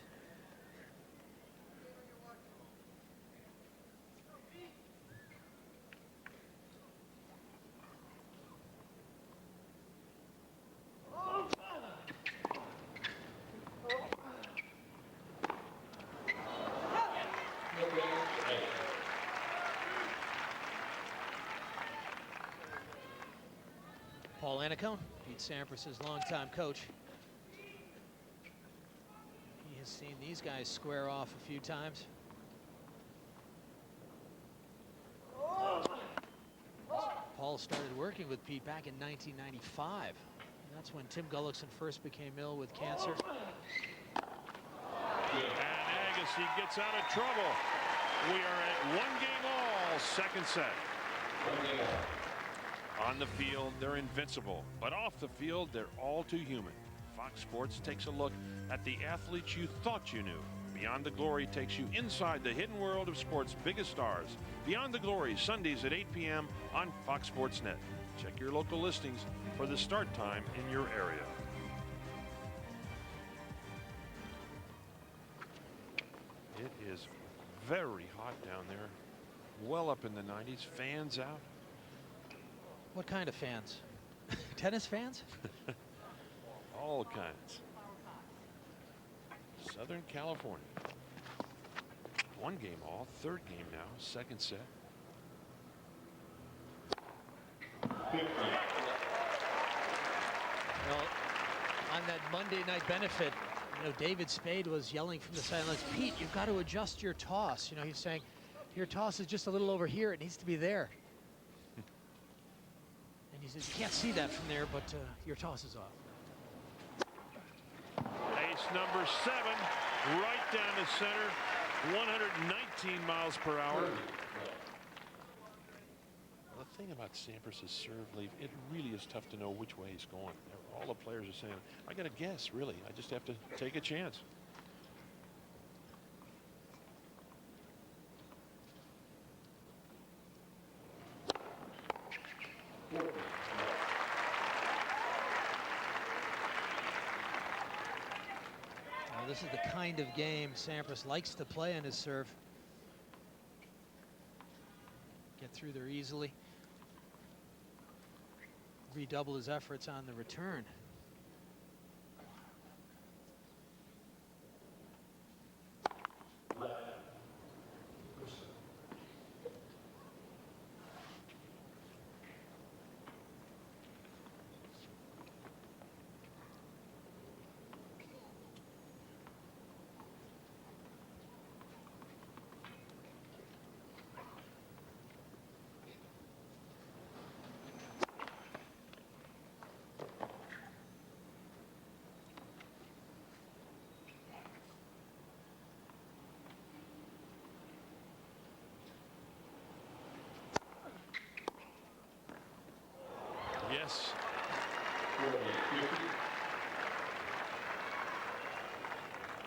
Paul Anacone, Pete Sampras' longtime coach. He has seen these guys square off a few times. Paul started working with Pete back in 1995. And that's when Tim Gullickson first became ill with cancer. And Agassi gets out of trouble. We are at 1-game all, second set. On the field, they're invincible, but off the field, they're all too human. Fox Sports takes a look at the athletes you thought you knew. Beyond the Glory takes you inside the hidden world of sports' biggest stars. Beyond the Glory, Sundays at 8 p.m. on Fox Sports Net. Check your local listings for the start time in your area. It is very hot down there, well up in the 90s. Fans out. What kind of fans? Tennis fans? All kinds. Southern California. 1-game all, third game now, second set. Well, on that Monday night benefit, you know, David Spade was yelling from the sidelines, Pete, you've got to adjust your toss. You know, he's saying, your toss is just a little over here. It needs to be there. And he says, you can't see that from there, but your toss is off. Ace number 7, right down the center, 119 miles per hour. The thing about Sampras' serve leave, it really is tough to know which way he's going. All the players are saying, I got to guess, really. I just have to take a chance. Now, this is the kind of game Sampras likes to play on his serve. Get through there easily. Redouble his efforts on the return. Yes.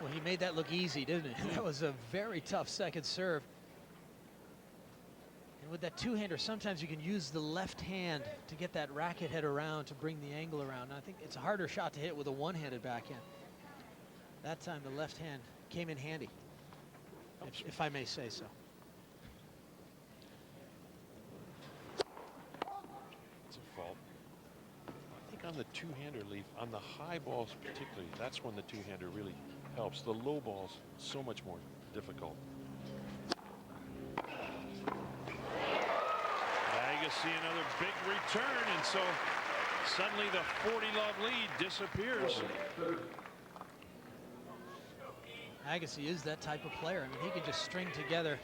Well, he made that look easy, didn't he? That was a very tough second serve. And with that two-hander, sometimes you can use the left hand to get that racket head around, to bring the angle around. And I think it's a harder shot to hit with a one-handed backhand. That time the left hand came in handy, if I may say so. It's a fault. I think on the two-hander leaf, on the high balls particularly, that's when the two-hander really helps. The low balls, so much more difficult. Agassi, another big return, and so suddenly the 40-love lead disappears. Agassi is that type of player. I mean, he can just string together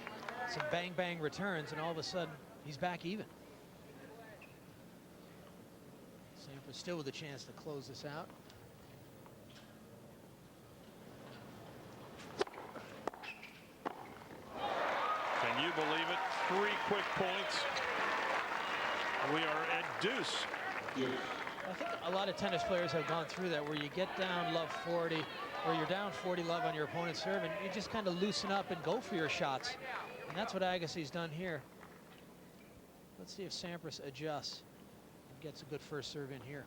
some bang-bang returns, and all of a sudden, he's back even. Sampras still with a chance to close this out. Can you believe it? 3 quick points. We are at deuce. I think a lot of tennis players have gone through that, where you get down love 40, or you're down 40 love on your opponent's serve, and you just kind of loosen up and go for your shots. And that's what Agassi's done here. Let's see if Sampras adjusts and gets a good first serve in here.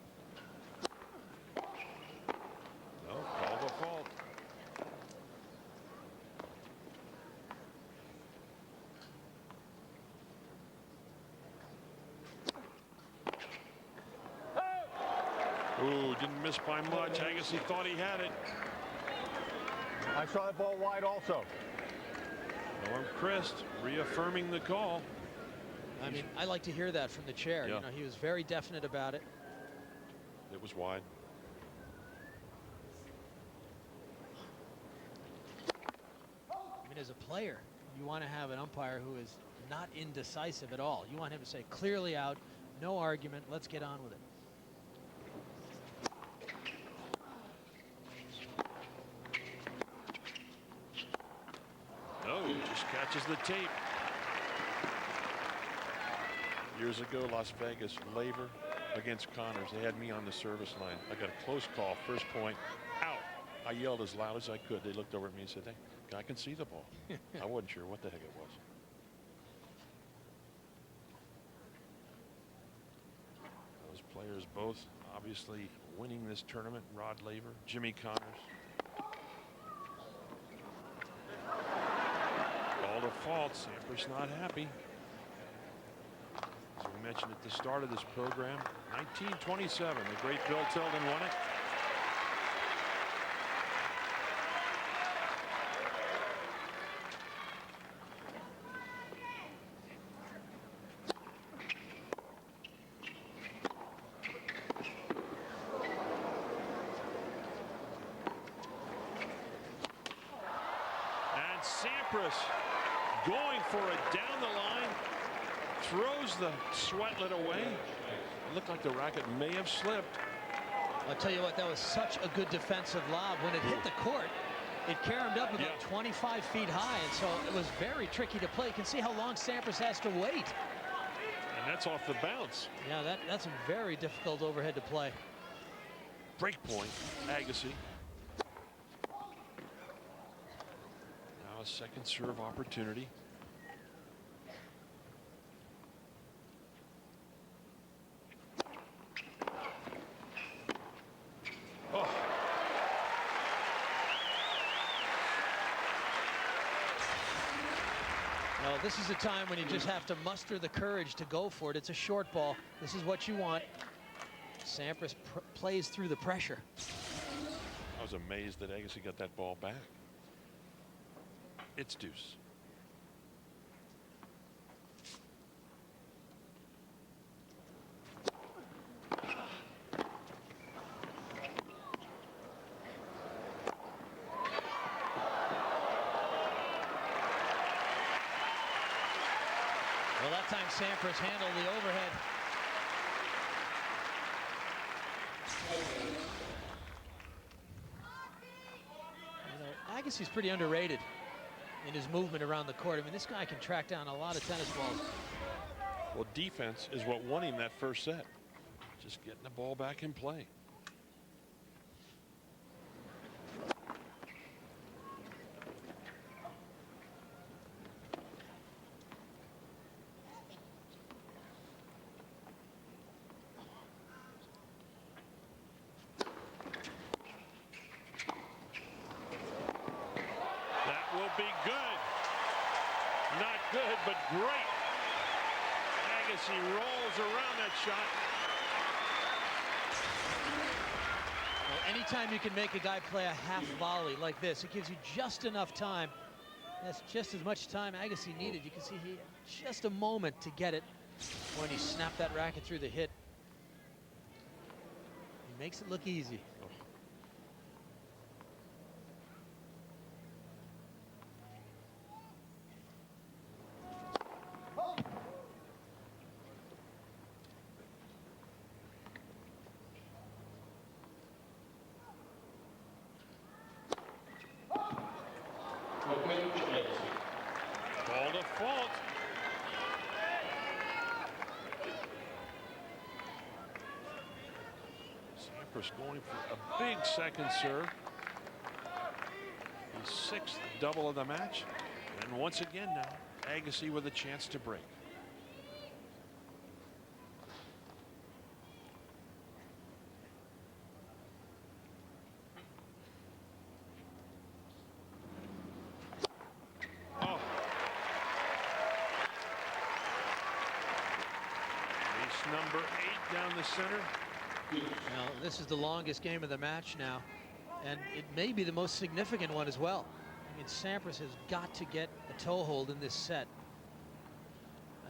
No, call the fault. Ooh, didn't miss by much. Agassi thought he had it. I saw that ball wide also. Norm Christ reaffirming the call. I mean, I like to hear that from the chair. Yeah. You know, he was very definite about it. It was wide. I mean, as a player, you want to have an umpire who is not indecisive at all. You want him to say clearly out, no argument, let's get on with it. No, just catches the tape. Years ago, Las Vegas, Laver against Connors. They had me on the service line. I got a close call, first point, out. I yelled as loud as I could. They looked over at me and said, hey, I can see the ball. I wasn't sure what the heck it was. Those players both obviously winning this tournament. Rod Laver, Jimmy Connors. Ball to fault. Sampras not happy. As we mentioned at the start of this program, 1927, the great Bill Tilden won it. And Sampras going for it down the line. Throws the sweatlet away. It looked like the racket may have slipped. I'll tell you what, that was such a good defensive lob. When it hit the court, it caromed up about 25 feet high, and so it was very tricky to play. You can see how long Sampras has to wait. And that's off the bounce. Yeah, that's a very difficult overhead to play. Break point, Agassi. Now a second serve opportunity. Oh. Well, this is a time when you just have to muster the courage to go for it. It's a short ball. This is what you want. Sampras plays through the pressure. I was amazed that Agassi got that ball back. It's deuce. Well, that time Sampras handled the overhead. You know, Agassi's pretty underrated in his movement around the court. I mean, this guy can track down a lot of tennis balls. Well, defense is what won him that first set. Just getting the ball back in play. Be good. Not good, but great. Agassi rolls around that shot. Well, anytime you can make a guy play a half volley like this, it gives you just enough time. That's just as much time Agassi needed. You can see he had just a moment to get it when he snapped that racket through the hit. He makes it look easy. Ball to fault. Sampras going for a big second serve. His sixth double of the match. And once again now, Agassi with a chance to break. Number 8 down the center. Now, this is the longest game of the match now, and it may be the most significant one as well. I mean, Sampras has got to get a toehold in this set.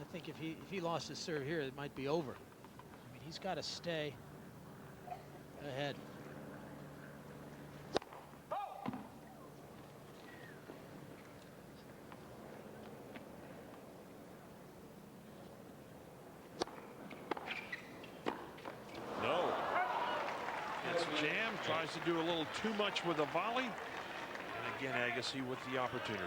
I think if he lost his serve here, it might be over. I mean, he's got to stay ahead. No. It's jammed, tries to do a little too much with a volley. And again, Agassi with the opportunity.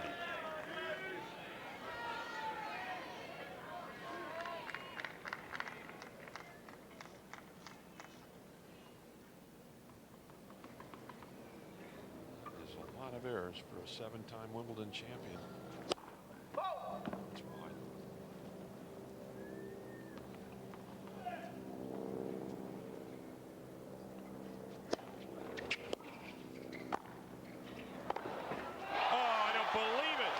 There's a lot of errors for a 7-time Wimbledon champion. That's wide. Believe it.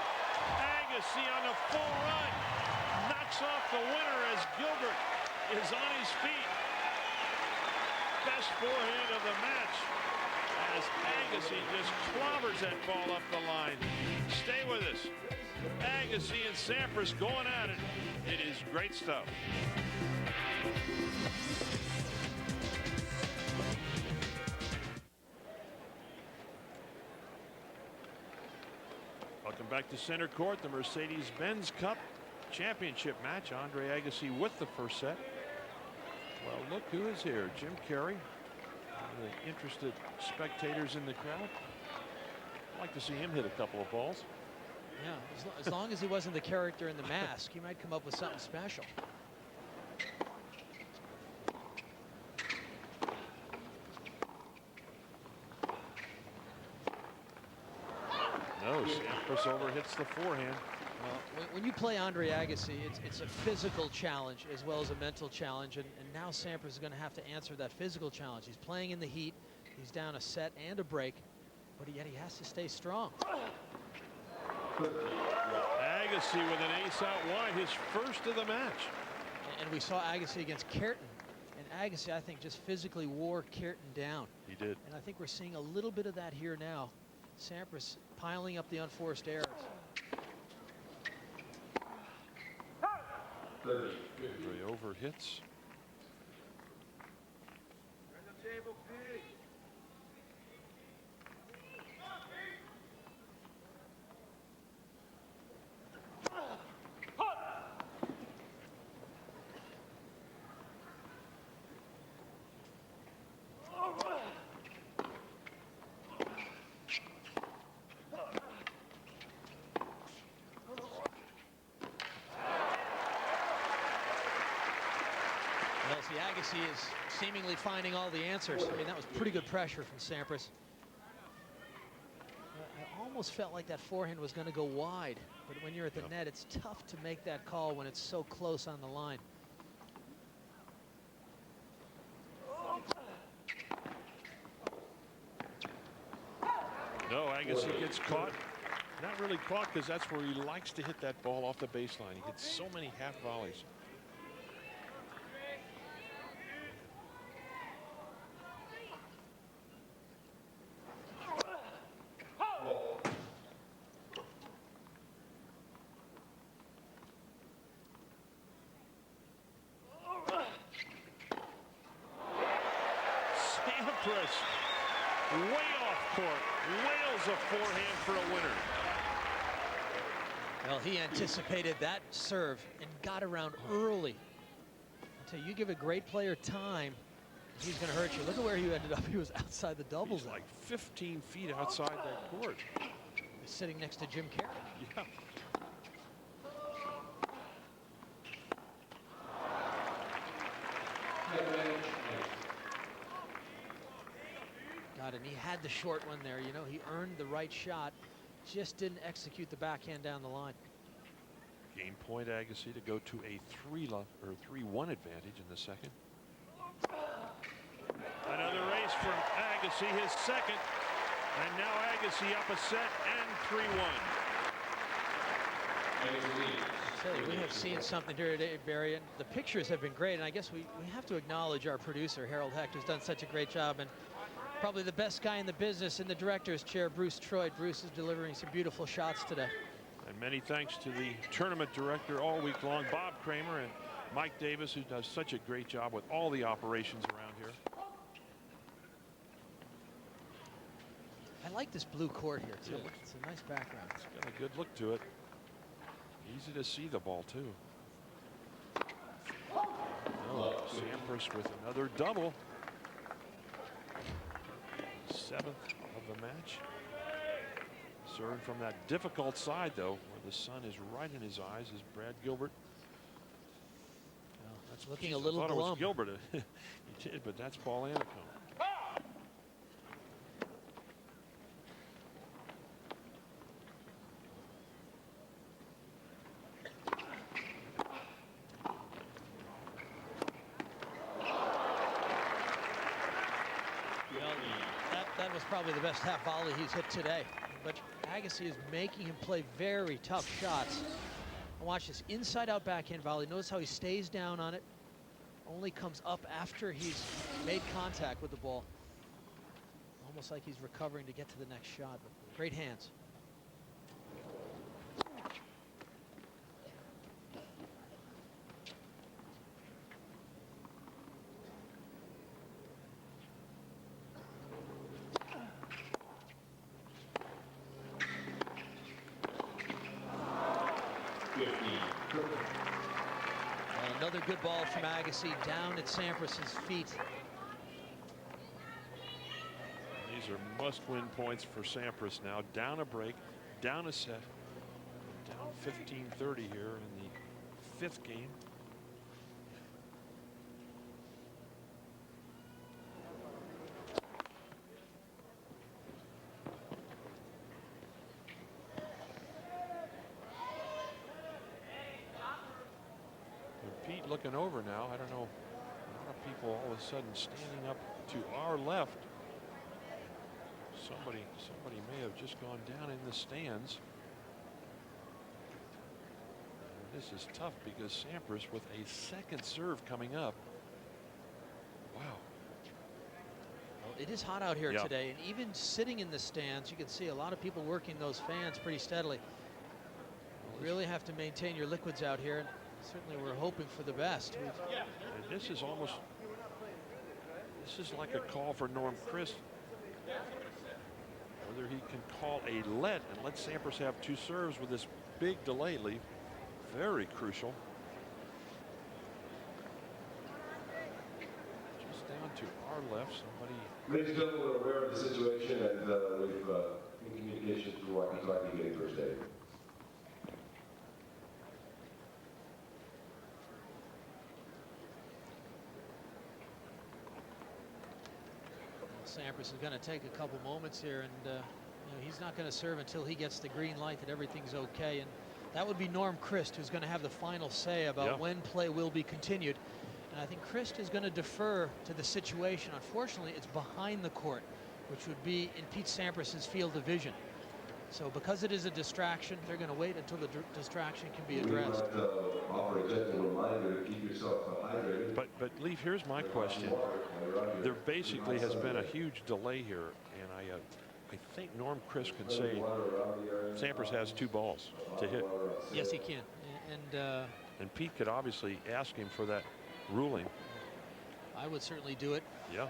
Agassi on the full run. Knocks off the winner as Gilbert is on his feet. Best forehand of the match as Agassi just clobbers that ball up the line. Stay with us. Agassi and Sampras going at it. It is great stuff. Welcome back to center court, the Mercedes-Benz Cup Championship match. Andre Agassi with the first set. Well, look who is here. Jim Carrey. The interested spectators in the crowd. I'd like to see him hit a couple of balls. Yeah, as long as he wasn't the character in The Mask, he might come up with something special. No, Sampras overhits the forehand. Well, when you play Andre Agassi, it's a physical challenge as well as a mental challenge, and now Sampras is going to have to answer that physical challenge. He's playing in the heat. He's down a set and a break, but yet he has to stay strong. Agassi with an ace out wide, his first of the match. And we saw Agassi against Kjartan, and Agassi, I think, just physically wore Kjartan down. He did. And I think we're seeing a little bit of that here now. Sampras piling up the unforced errors. Andre overhits. Agassi is seemingly finding all the answers. I mean, that was pretty good pressure from Sampras. I almost felt like that forehand was going to go wide, but when you're at the net, it's tough to make that call when it's so close on the line. No, Agassi gets caught. Not really caught, because that's where he likes to hit that ball off the baseline. He hits so many half volleys. Sampras way off court, wails a forehand for a winner. Well, he anticipated that serve and got around early. Until you give a great player time, he's going to hurt you. Look at where he ended up. He was outside the doubles. He's like 15 feet outside that court. He's sitting next to Jim Carrey. Yeah. God, and he had the short one there. You know, he earned the right shot, just didn't execute the backhand down the line. Game point Agassi to go to a 3-1 advantage in the second. Another race from Agassi, his second, and now Agassi up a set and 3-1. I tell you, we have seen something here today, Barry, and the pictures have been great, and I guess we have to acknowledge our producer, Harold Hecht, who's done such a great job, and probably the best guy in the business in the director's chair, Bruce Troy. Bruce is delivering some beautiful shots today. And many thanks to the tournament director all week long, Bob Kramer, and Mike Davis, who does such a great job with all the operations around here. like this blue court here too. Yeah. It's a nice background. It's got a good look to it. Easy to see the ball too. Oh, Sampras with another double. 7th of the match. Serving from that difficult side though, where the sun is right in his eyes, is Brad Gilbert. Well, that's looking a little glum. I thought it was Gilbert. He did, but that's Paul Annacone. That was probably the best half volley he's hit today. But Agassi is making him play very tough shots. And watch this inside-out backhand volley. Notice how he stays down on it. Only comes up after he's made contact with the ball. Almost like he's recovering to get to the next shot. But great hands. Another good ball from Agassi down at Sampras's feet. These are must-win points for Sampras now. Down a break, down a set, down 15-30 here in the 5th game. Pete looking over now. I don't know. A lot of people all of a sudden standing up to our left. Somebody may have just gone down in the stands. And this is tough because Sampras with a 2nd serve coming up. Wow. Well, it is hot out here Yeah. today, and even sitting in the stands, you can see a lot of people working those fans pretty steadily. You really have to maintain your liquids out here. Certainly we're hoping for the best. And this is almost, this is like a call for Norm Christ. Whether he can call a let and let Sampras have 2 serves with this big delay lead. Very crucial. Just down to our left, somebody. Ladies and gentlemen, we're aware of the situation and we've in communication through walkie-talkie getting first aid. Sampras is going to take a couple moments here, and you know, he's not going to serve until he gets the green light that everything's okay. And that would be Norm Christ, who's going to have the final say about when play will be continued. And I think Christ is going to defer to the situation. Unfortunately, it's behind the court, which would be in Pete Sampras's field of vision. So because it is a distraction, they're going to wait until the distraction can be addressed. We might offer a gentle reminder to keep yourself hydrated. But Leaf, here's my question. There basically has been a huge delay here, and I think Norm Christ can say Sampras has 2 balls to hit. Yes, he can. And Pete could obviously ask him for that ruling. I would certainly do it. Yeah.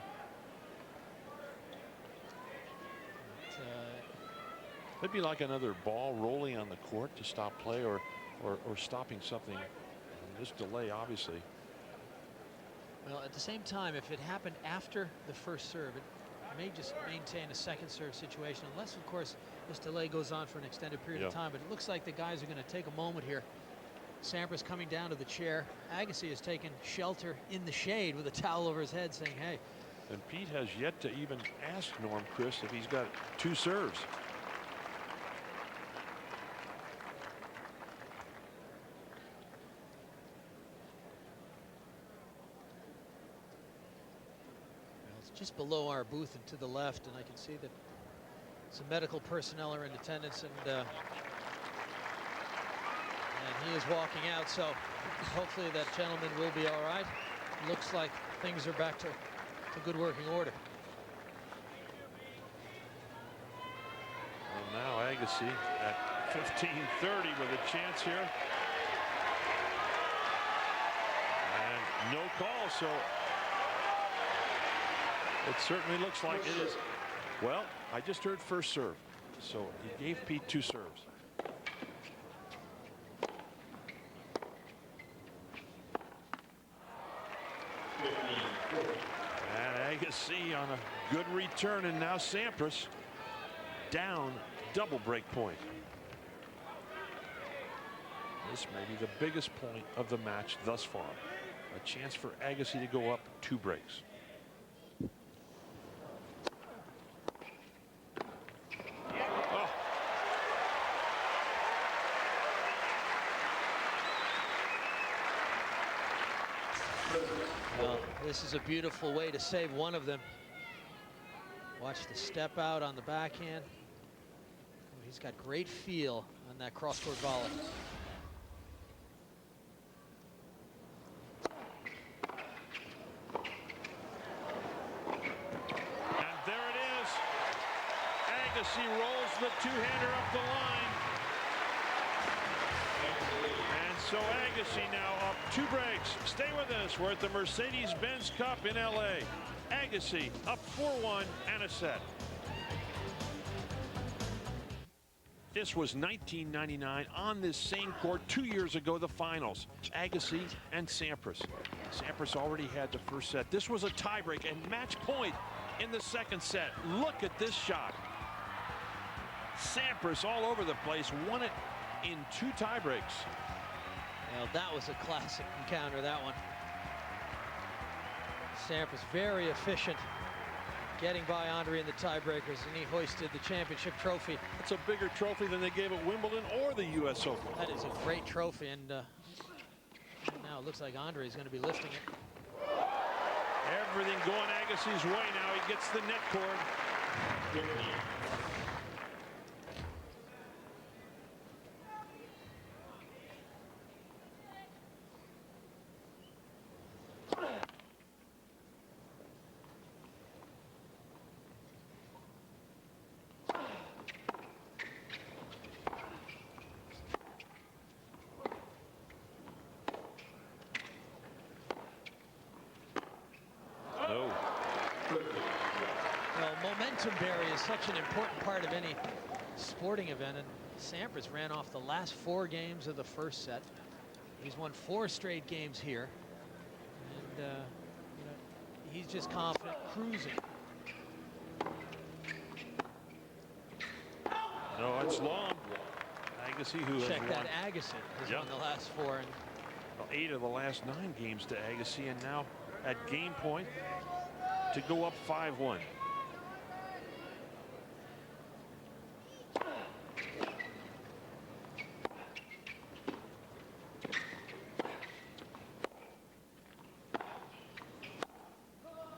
It'd be like another ball rolling on the court to stop play or stopping something. This delay, obviously. Well, at the same time, if it happened after the first serve, it may just maintain a 2nd serve situation, unless, of course, this delay goes on for an extended period of time. But it looks like the guys are going to take a moment here. Sampras coming down to the chair. Agassi has taken shelter in the shade with a towel over his head, saying, hey. And Pete has yet to even ask Norm Christ if he's got 2 serves. Just below our booth and to the left, and I can see that some medical personnel are in attendance, and he is walking out, so hopefully that gentleman will be all right. Looks like things are back to good working order. Well, now Agassi at 15:30 with a chance here. And no call, so it certainly looks like it is. Well, I just heard first serve. So he gave Pete 2 serves. And Agassi on a good return, and now Sampras down double break point. This may be the biggest point of the match thus far. A chance for Agassi to go up 2 breaks. Oh. Well, this is a beautiful way to save one of them. Watch the step out on the backhand. Oh, he's got great feel on that cross-court volley. And there it is. Agassi rolls the 2-hander up the line. And so Agassi now up 2 breaks. Stay with us. We're at the Mercedes-Benz Cup in LA. Agassi up 4-1 and a set. This was 1999 on this same court 2 years ago, the finals. Agassi and Sampras. Sampras already had the first set. This was a tiebreak and match point in the second set. Look at this shot. Sampras all over the place, won it in 2 tiebreaks. Well, that was a classic encounter, that one. Sampras very efficient, getting by Andre in the tiebreakers, and he hoisted the championship trophy. That's a bigger trophy than they gave at Wimbledon or the U.S. Open. That is a great trophy, and now it looks like Andre is going to be lifting it. Everything going Agassi's way now. He gets the net cord. Well, momentum, Barry, is such an important part of any sporting event, and Sampras ran off the last 4 games of the first set. He's won 4 straight games here, and you know, he's just confident, cruising. No, it's long. Agassi, who Check has that, won Agassi has won the last 4. And 8 of the last 9 games to Agassi, and now at game point to go up 5-1.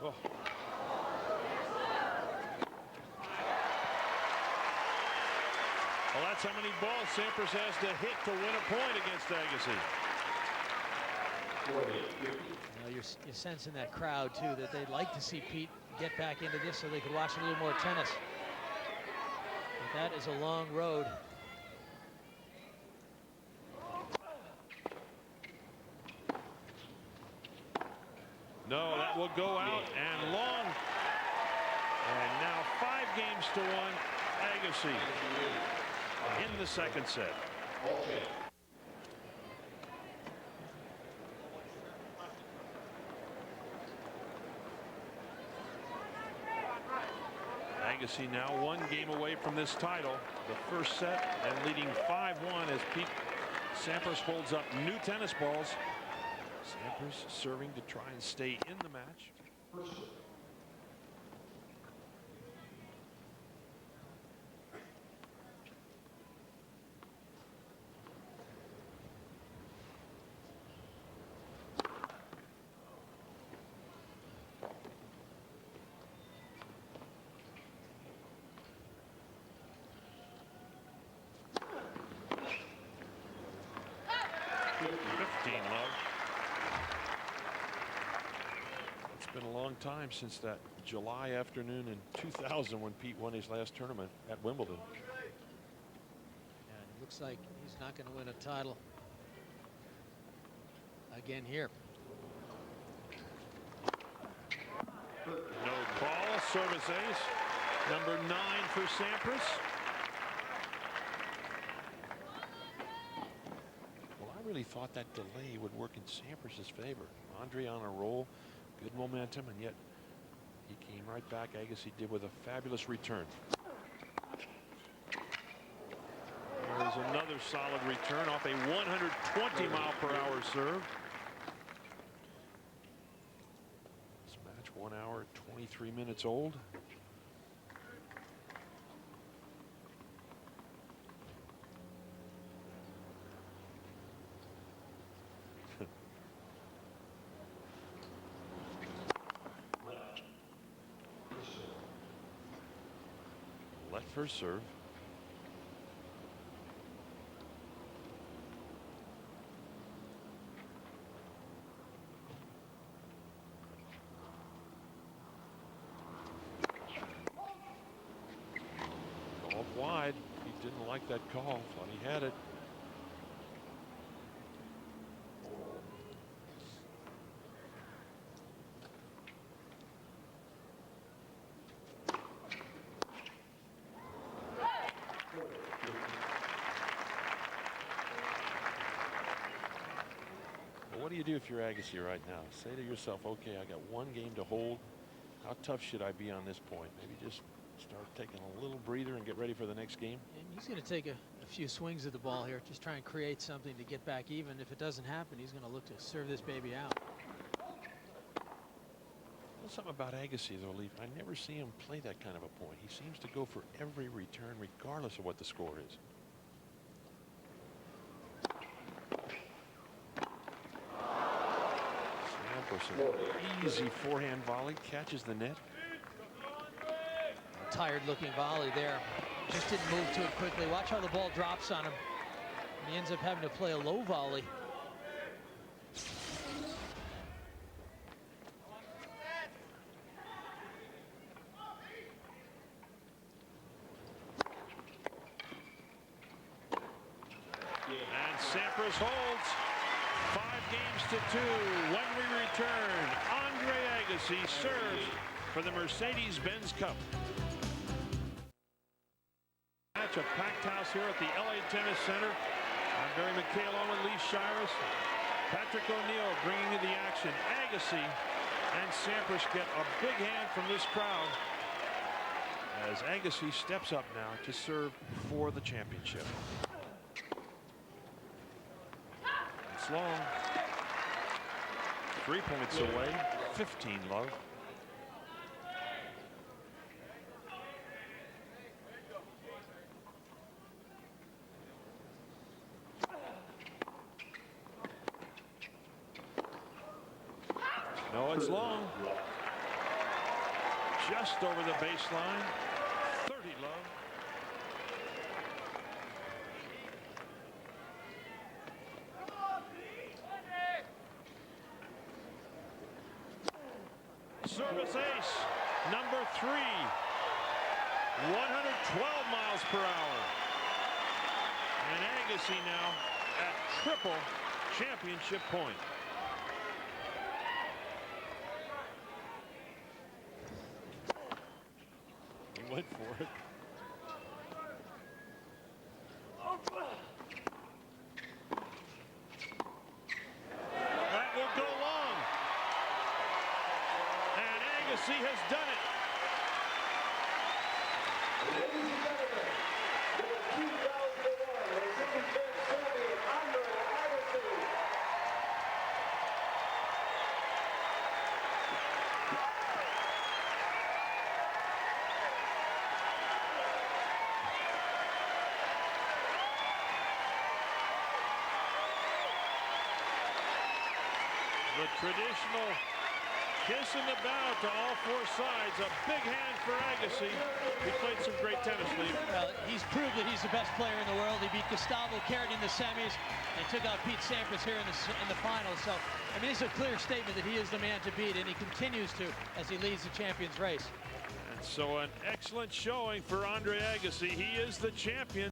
Oh. Well, that's how many balls Sampras has to hit to win a point against Agassi. well, you're sensing that crowd, too, that they'd like to see Pete get back into this so they could watch a little more tennis. But that is a long road. No, that will go out and long. And now 5 games to 1. Agassi in the second set. Agassi now 1 game away from this title. The first set, and leading 5-1 as Pete Sampras holds up new tennis balls. Sampras serving to try and stay in the match. Been a long time since that July afternoon in 2000 when Pete won his last tournament at Wimbledon. And it looks like he's not going to win a title again here. No ball, service ace. Number 9 for Sampras. Well, I really thought that delay would work in Sampras' favor. Andre on a roll, good momentum, and yet he came right back. Agassi did with a fabulous return. There's another solid return off a 120-mile-per-hour serve. This match 1 hour 23 minutes old. Left first serve. Called wide. He didn't like that call. Thought he had it. What do you do if you're Agassi right now? Say to yourself, okay, I got one game to hold. How tough should I be on this point? Maybe just start taking a little breather and get ready for the next game. And he's going to take a few swings at the ball here, just try and create something to get back even. If it doesn't happen, he's going to look to serve this baby out. There's something about Agassi, though, Leaf. I never see him play that kind of a point. He seems to go for every return, regardless of what the score is. An easy forehand volley, catches the net. A tired-looking volley there. Just didn't move to it quickly. Watch how the ball drops on him. And he ends up having to play a low volley. And Sampras holds. 5 games to 2. When we return, Andre Agassi serves for the Mercedes-Benz Cup. Match a packed house here at the LA Tennis Center. I'm Barry McHale on with Lee Shiras. Patrick O'Neill bringing you the action. Agassi and Sampras get a big hand from this crowd as Agassi steps up now to serve for the championship. It's long. 3 points away. 15 love. No, it's long. Just over the baseline. 30 love. Service ace, number 3, 112 miles per hour. And Agassi now at triple championship point. He went for it. That will go long. Agassi has done it. Ladies and gentlemen, the 2001 Mercedes-Benz champion, Andre Agassi. The traditional kiss in the bow to all 4 sides. A big hand for Agassi. He played some great tennis, Lee. Well, he's proved that he's the best player in the world. He beat Gustavo Kuerten in the semis and took out Pete Sampras here in the finals. So, I mean, it's a clear statement that he is the man to beat, and he continues to as he leads the champions race. And so an excellent showing for Andre Agassi. He is the champion.